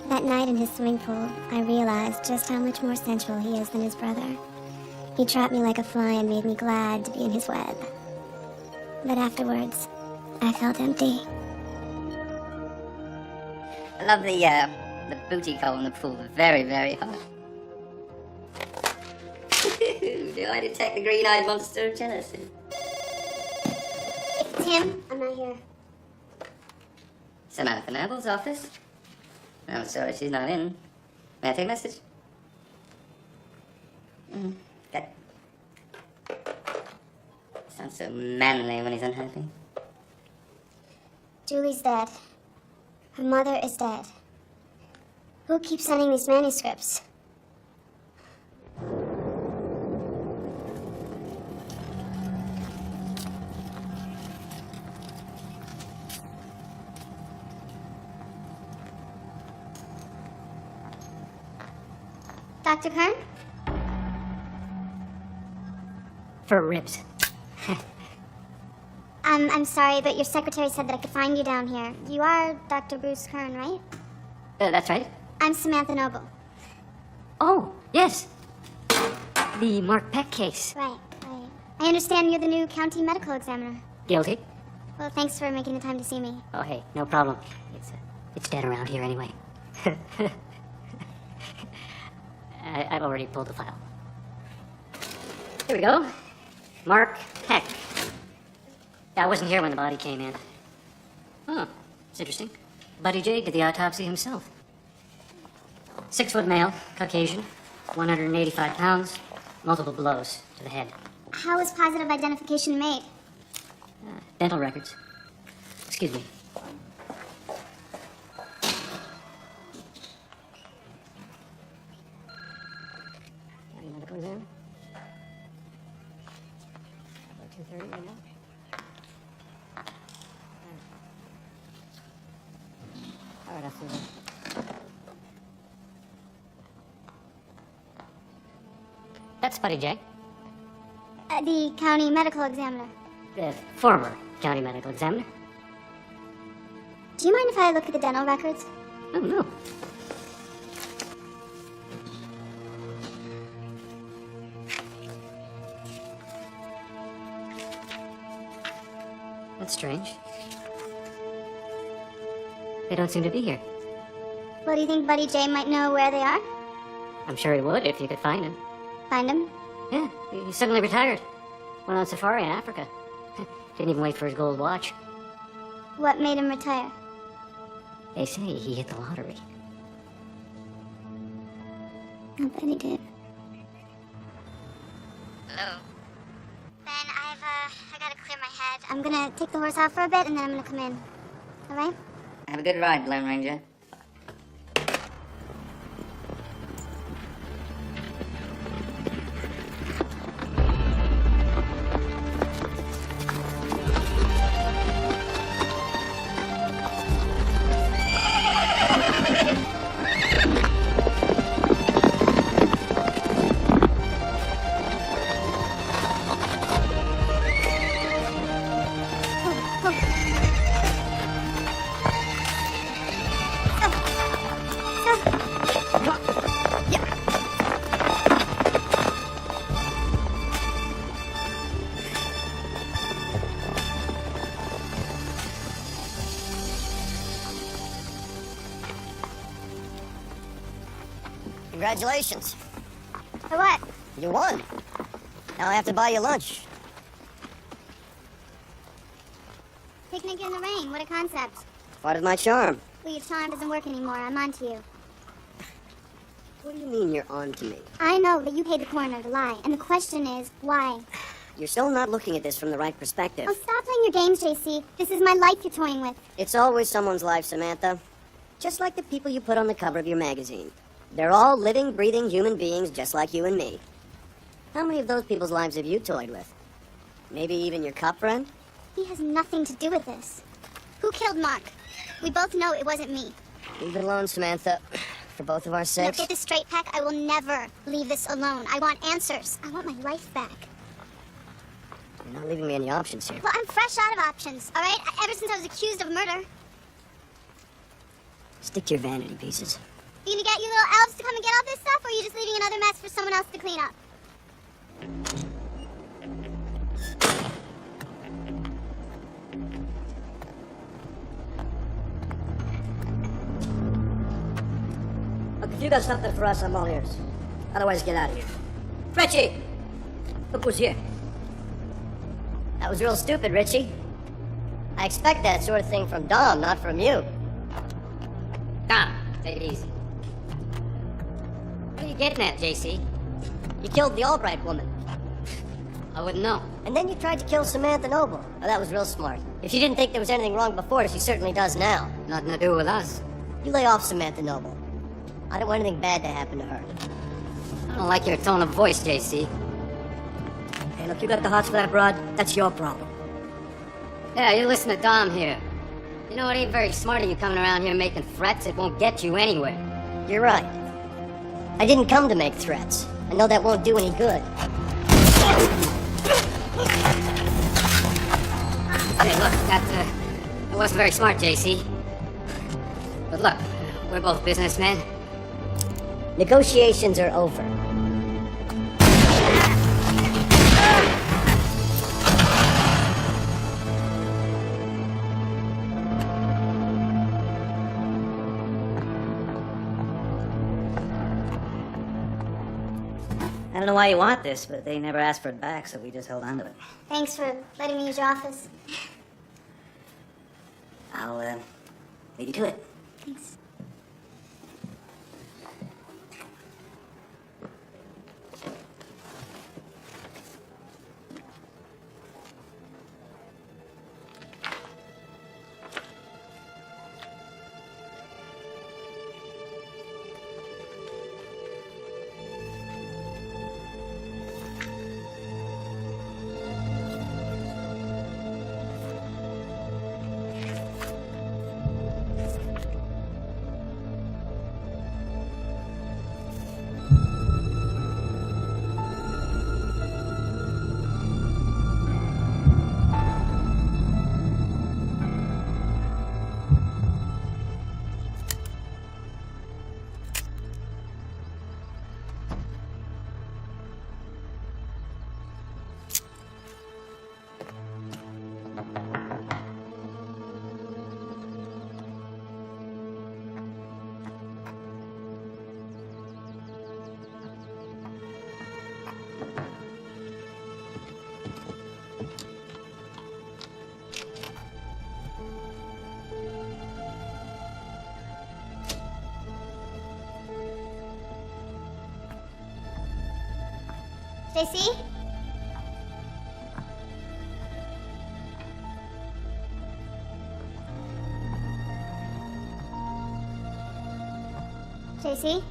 B: That night in his swimming pool, I realized just how much more central he is than his brother. He trapped me like a fly and made me glad to be in his web. But afterwards, I felt empty.
F: I love the booty hole in the pool. Very, very hot. Do I detect the green-eyed monster of jealousy?
B: It's him. I'm not here.
F: Samantha Noble's office? I'm sorry she's not in. May I take a message? Okay. Sounds so manly when he's unhappy.
B: Julie's dead. Her mother is dead. Who keeps sending these manuscripts? Dr. Kern?
C: For ribs.
B: I'm sorry, but your secretary said that I could find you down here. You are Dr. Bruce Kern, right?
C: That's right.
B: I'm Samantha Noble.
C: Oh, yes. The Mark Peck case.
B: Right. I understand you're the new county medical examiner.
C: Guilty.
B: Well, thanks for making the time to see me.
C: Oh, hey, no problem. It's dead around here anyway. I've already pulled the file. Here we go. Mark Peck. I wasn't here when the body came in. Oh, it's interesting. Buddy J did the autopsy himself. 6-foot male, Caucasian, 185 pounds, multiple blows to the head.
B: How was positive identification made?
C: Dental records. Excuse me. Medical exam? About 2:30 right now? All right, I'll see you then. That's Buddy J,
B: The county medical examiner.
C: the former county medical examiner.
B: Do you mind if I look at the dental records?
C: Oh, no. That's strange. They don't seem to be here.
B: Well, do you think Buddy J might know where they are?
C: I'm sure he would if you could find him.
B: Find him?
C: Yeah, he suddenly retired. Went on safari in Africa. Didn't even wait for his gold watch.
B: What made him retire?
C: They say he hit the lottery.
B: I bet he did.
E: Hello?
B: Ben, I gotta clear my head. I'm gonna take the horse out for a bit and then I'm gonna come in. Alright?
F: Have a good ride, Lone Ranger.
G: Congratulations.
B: For what?
G: You won. Now I have to buy you lunch.
B: Picnic in the rain. What a concept.
G: Part of my charm.
B: Well, your charm doesn't work anymore. I'm on to you.
G: What do you mean you're on to me?
B: I know that you paid the coroner to lie. And the question is, why?
G: You're still not looking at this from the right perspective.
B: Oh, stop playing your games, JC. This is my life you're toying with.
G: It's always someone's life, Samantha. Just like the people you put on the cover of your magazine. They're all living, breathing human beings just like you and me. How many of those people's lives have you toyed with? Maybe even your cop friend?
B: He has nothing to do with this. Who killed Mark? We both know it wasn't me.
G: Leave it alone, Samantha. For both of our
B: Now
G: sakes.
B: get this straight, Peck. I will never leave this alone. I want answers. I want my life back.
G: You're not leaving me any options here.
B: Well, I'm fresh out of options, all right? Ever since I was accused of murder.
G: Stick to your vanity pieces.
B: You gonna get you little elves to come and get all this stuff, or are you just leaving another mess for someone else to clean up?
G: Look, if you got something for us, I'm all ears. Otherwise, get out of here. Richie! Look who's here. That was real stupid, Richie. I expect that sort of thing from Dom, not from you.
C: Dom, take it easy. What are you getting at, JC?
G: You killed the Albright woman.
C: I wouldn't know.
G: And then you tried to kill Samantha Noble. Oh, that was real smart. If she didn't think there was anything wrong before, she certainly does now.
C: Nothing to do with us.
G: You lay off Samantha Noble. I don't want anything bad to happen to her.
C: I don't like your tone of voice, JC.
G: Hey, look, you got the hots for that broad? That's your problem.
C: Yeah, you listen to Dom here. You know, it ain't very smart of you coming around here making threats. It won't get you anywhere.
G: You're right. I didn't come to make threats. I know that won't do any good.
C: Hey, look, that wasn't very smart, JC. But look, we're both businessmen.
G: Negotiations are over.
F: I don't know why you want this, but they never asked for it back, so we just held on to it.
B: Thanks for letting me use your office.
F: I'll, leave you to it.
B: Thanks. JC? JC?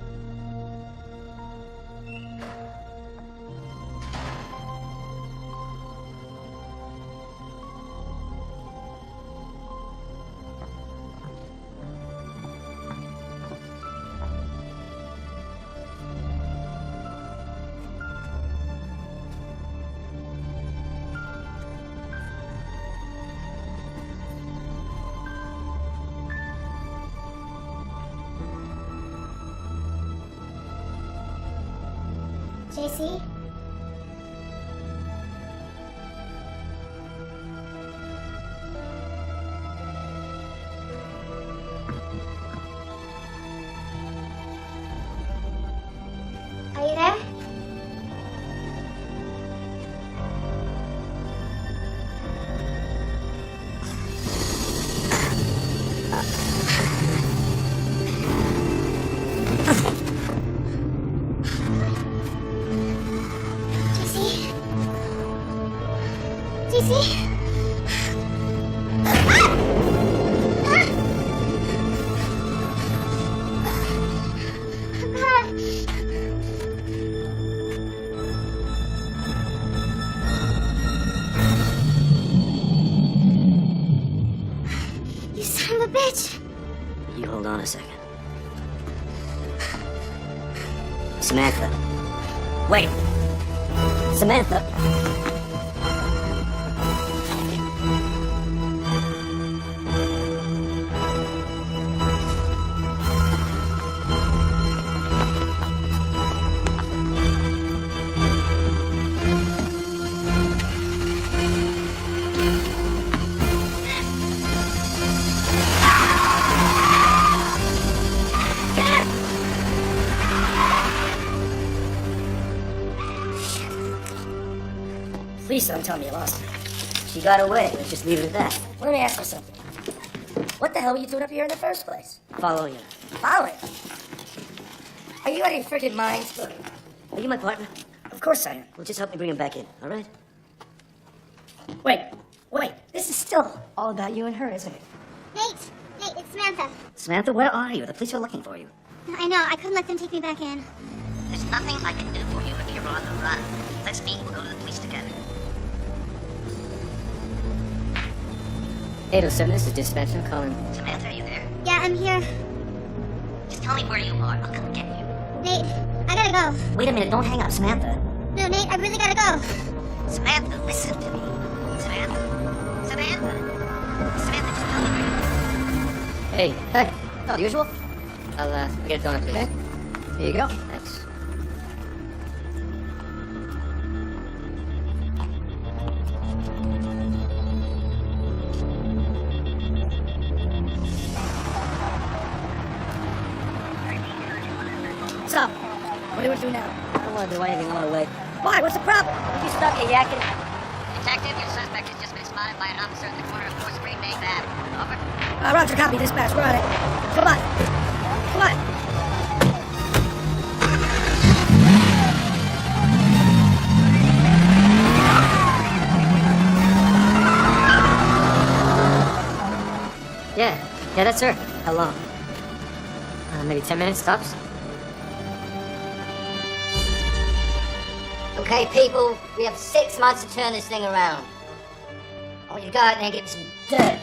B: JC? Are you there? JC?
A: a second. Samantha. Wait. Samantha.
D: Please don't tell me you lost her.
G: She got away. Let's just leave it at that.
D: Let me ask you something. What the hell were you doing up here in the first place?
A: Following you.
D: Following? Are you out of your freaking mind? Look,
A: Are you my partner?
D: of course I am.
A: Well, just help me bring him back in, all right?
D: Wait. This is still all about you and her, isn't it?
B: Nate, it's Samantha.
F: Samantha, where are you? The police are looking for you.
B: I know, I couldn't let them take me back in.
F: There's nothing I can do for you if you're on the run. Let's meet. We'll go to the police together.
A: 807, this is dispatcher calling.
F: Samantha, are you there?
B: Yeah, I'm here.
F: Just tell me where you are. I'll come get you.
B: Nate, I gotta go.
F: Wait a minute. Don't hang up, Samantha.
B: No, Nate, I really gotta go.
F: Samantha, listen to me. Samantha. Samantha, just tell me where you are.
A: Hey. Oh, the usual? I'll get it done up today. Here you go. Thanks.
D: What's up? What do we do now?
A: I don't want to do anything all the way.
D: Why? What's the problem?
A: You stop your yakking.
E: Detective, your suspect has just been spotted by an officer at the corner of 4th Street, Main Ave. Over.
D: Roger, copy, dispatch. We're on it. Come on. Come on.
A: Yeah, that's her. How long? Maybe 10 minutes tops?
G: Okay, people, we have 6 months to turn this thing around. All you got, and get some dirt.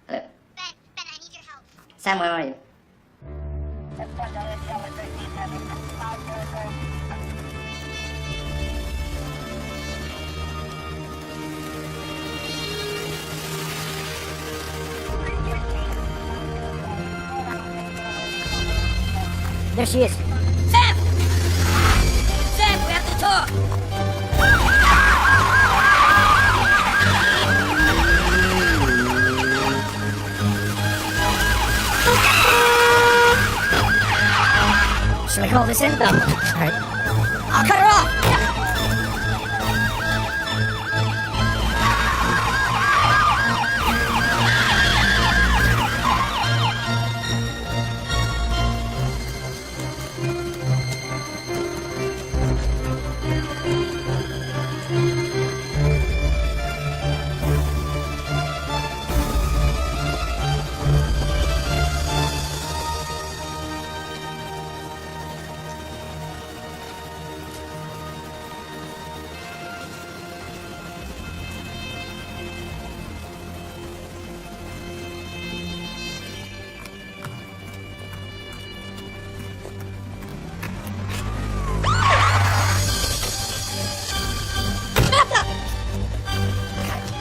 B: Ben, I need your help.
G: Sam, where are you?
A: There she is.
E: Sam! Sam, we have to talk!
D: Should I call this in? No. All right. I'll cut her off!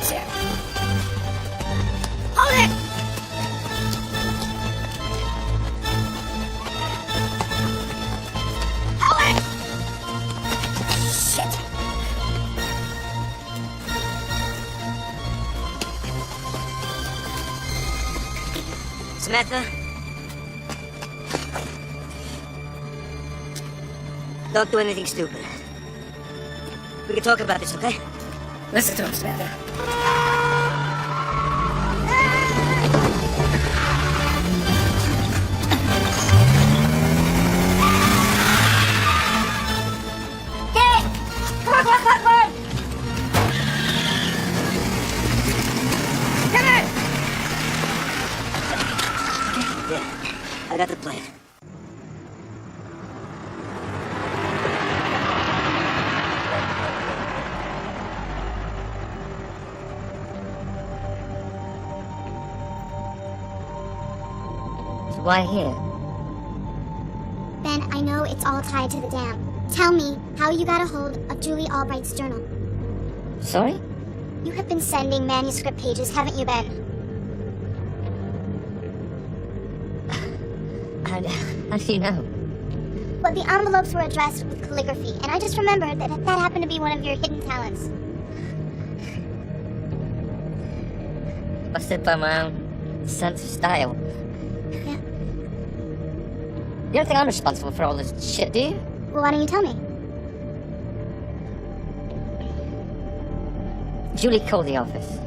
D: Sam. Hold it! Hold it! Shit.
A: Samantha? Don't do anything stupid. We can talk about this, okay?
D: Listen to him, Samantha.
B: Get! Come on!
F: Why here?
B: Ben, I know it's all tied to the dam. Tell me how you got a hold of Julie Albright's journal.
F: Sorry?
B: You have been sending manuscript pages, haven't you, Ben?
F: How do you know?
B: Well, the envelopes were addressed with calligraphy, and I just remembered that that happened to be one of your hidden talents.
F: Busted by my own sense of style.
B: Yeah.
F: You don't think I'm responsible for all this shit, do you?
B: Well, why don't you tell me?
F: Julie called the office.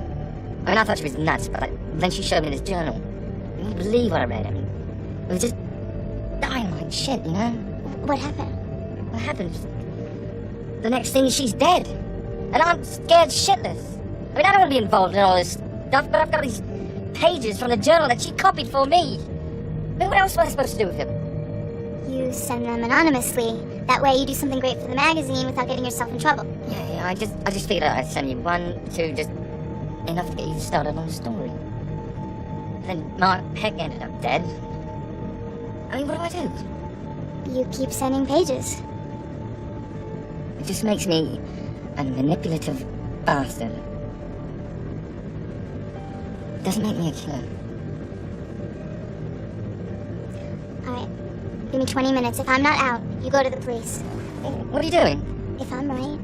F: I mean, I thought she was nuts, but then she showed me this journal. You wouldn't believe what I read. I mean, it was just dynamite shit, you know?
B: What happened?
F: What happened? The next thing is she's dead. And I'm scared shitless. I mean, I don't want to be involved in all this stuff, but I've got these pages from the journal that she copied for me. I mean, what else was I supposed to do with them?
B: You send them anonymously. That way you do something great for the magazine without getting yourself in trouble.
F: Yeah, I just figured I'd send you 1, 2, just enough to get you started on the story. Then Mark Peck ended up dead. I mean, what do I do?
B: You keep sending pages.
F: It just makes me a manipulative bastard. It doesn't make me a killer.
B: Alright. Give me 20 minutes. If I'm not out, you go to the police.
F: What are you doing?
B: If I'm right,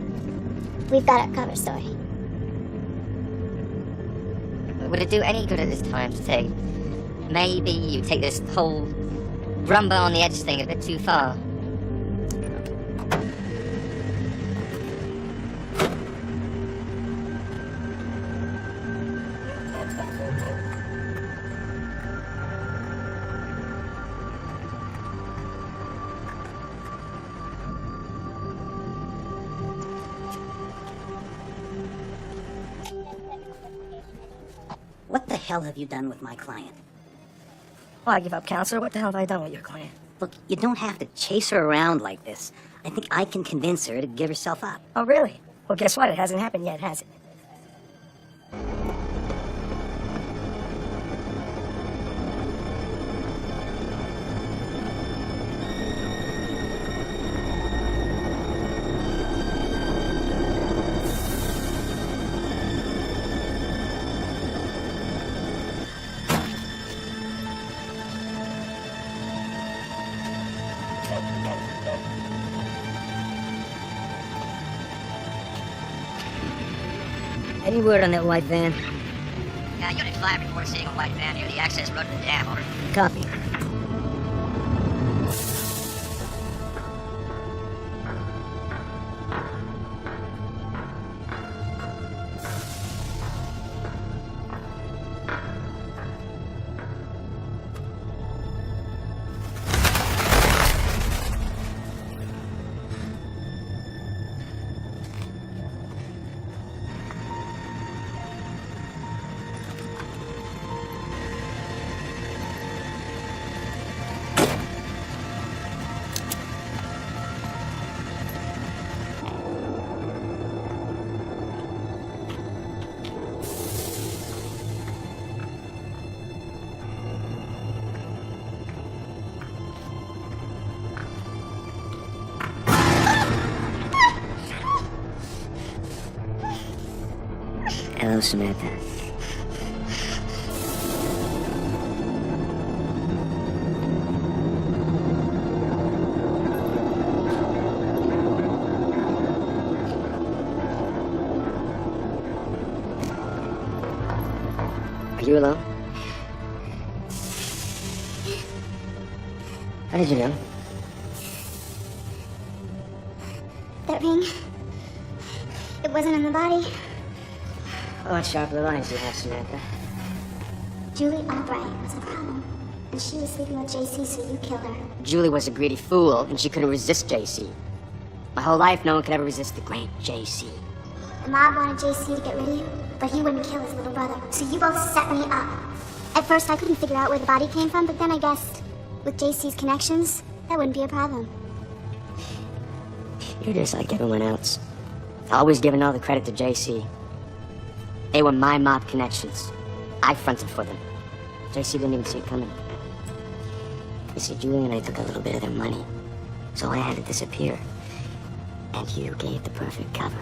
B: we've got a cover story.
F: Would it do any good at this time to say, maybe you take this whole rumble on the edge thing a bit too far?
G: What the hell have you done with my client?
D: Well, I give up, counselor. What the hell have I done with your client?
G: Look, you don't have to chase her around like this. I think I can convince her to give herself up.
D: Oh, really? Well, guess what? It hasn't happened yet, has it?
A: Any word on that white van?
F: Yeah, Unit 5 reports seeing a white van near the access road to the dam, over.
A: Copy. Hello, Samantha. Are you alone? How did you know?
B: That ring, it wasn't in the body.
A: Oh, what sharp little eyes you have, Samantha.
B: Julie Albright was a problem. And she was sleeping with JC, so you killed her.
A: Julie was a greedy fool, and she couldn't resist JC. My whole life, no one could ever resist the great JC.
B: The mob wanted JC to get rid of you, but he wouldn't kill his little brother. So you both set me up. At first, I couldn't figure out where the body came from, but then I guessed with JC's connections, that wouldn't be a problem.
A: You're just like everyone else. Always giving all the credit to JC. They were my mob connections. I fronted for them. JC didn't even see it coming. You see, Julie and I took a little bit of their money, so I had to disappear. And you gave the perfect cover.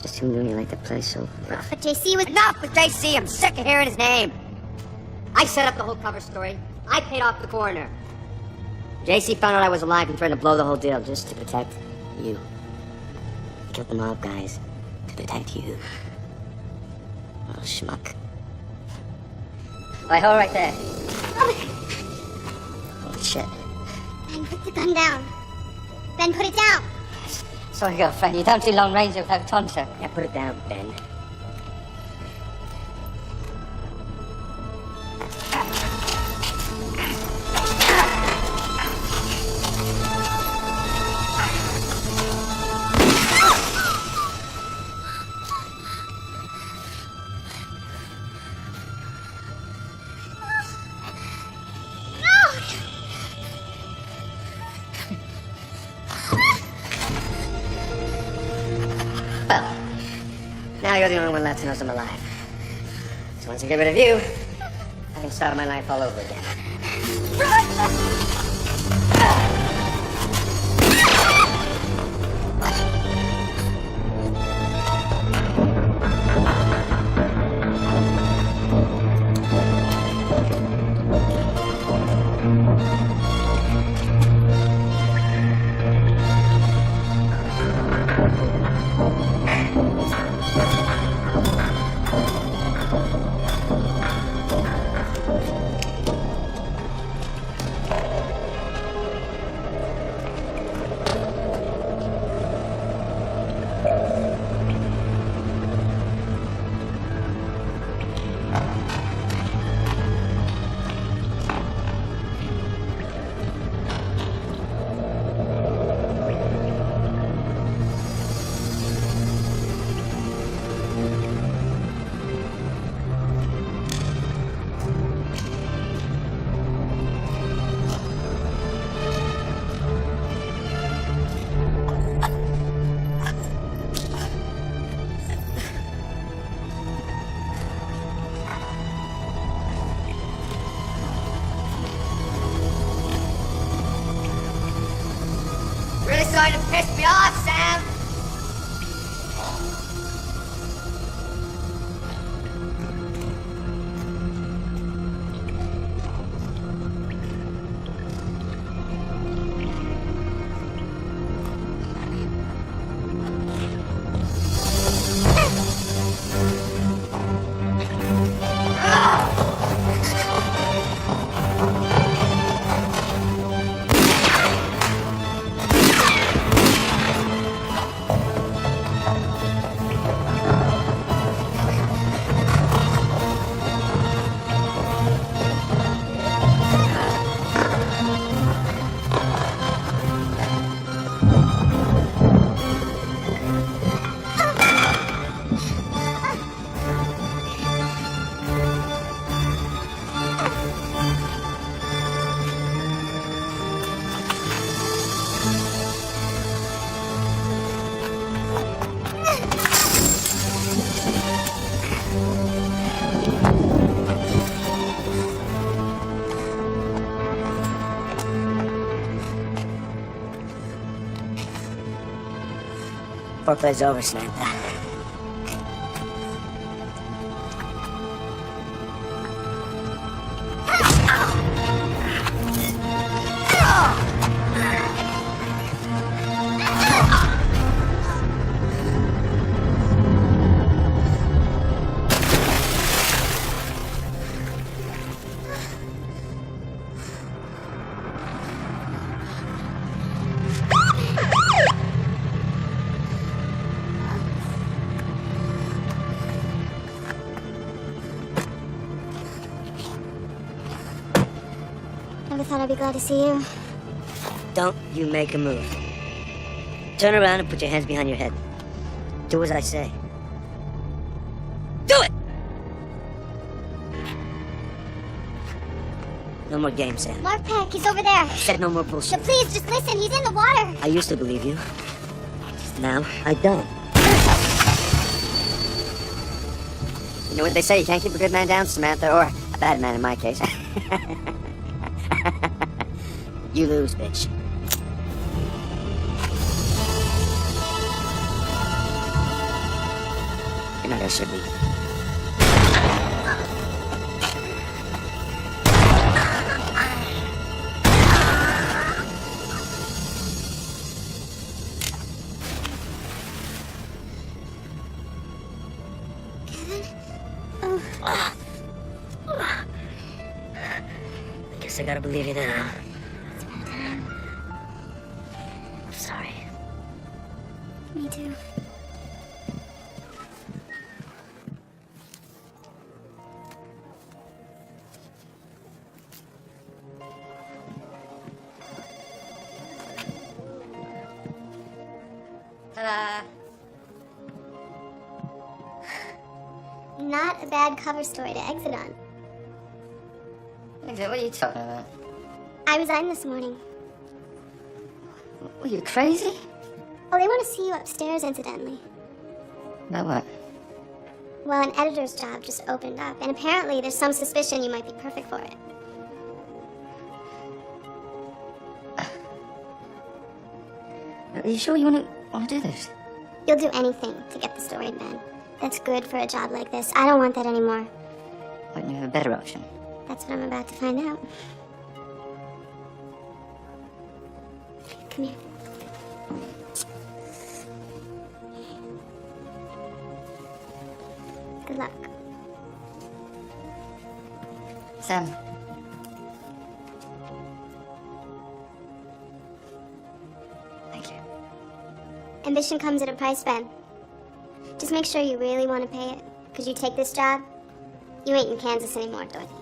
A: Just who knew you liked to play so rough?
B: But JC was...
A: Enough with JC! I'm sick of hearing his name! I set up the whole cover story. I paid off the coroner. JC found out I was alive and tried to blow the whole deal just to protect you. He killed the mob guys to protect you. Little schmuck. Why, hold right there. Holy shit.
B: Ben, put the gun down. Ben, put it down.
A: Sorry, girlfriend. You don't see Lone Ranger without a tonsure. Yeah, put it down, Ben. Well, now you're the only one left who knows I'm alive. So once I get rid of you, I can start my life all over again. Really starting to piss me off, Sam! Foreplay's over, Samantha.
B: Never thought I'd be glad to see you.
A: Don't you make a move. Turn around and put your hands behind your head. Do as I say. Do it! No more games, Sam.
B: Mark Peck, he's over there.
A: Said no more
B: So
A: bullshit.
B: please, just listen. He's in the water.
A: I used to believe you. Now, I don't. You know what they say, you can't keep a good man down, Samantha, or a bad man in my case. You lose, bitch. You're not gonna shoot me.
F: Guess I gotta believe you then, huh? I'm sorry.
B: Me too.
F: Ta-da!
B: Not a bad cover story to exit on.
F: What are you talking about?
B: I resigned this morning.
F: Are you crazy?
B: Oh, they want to see you upstairs, incidentally.
F: About what?
B: Well, an editor's job just opened up, and apparently there's some suspicion you might be perfect for it.
F: Are you sure you wanna do this?
B: You'll do anything to get the story, Ben. That's good for a job like this. I don't want that anymore.
F: Wouldn't you have a better option?
B: That's what I'm about to find out. Come here. Good luck.
F: Sam. Thank you.
B: Ambition comes at a price, Ben. Just make sure you really want to pay it. Because you take this job, you ain't in Kansas anymore, Dorothy.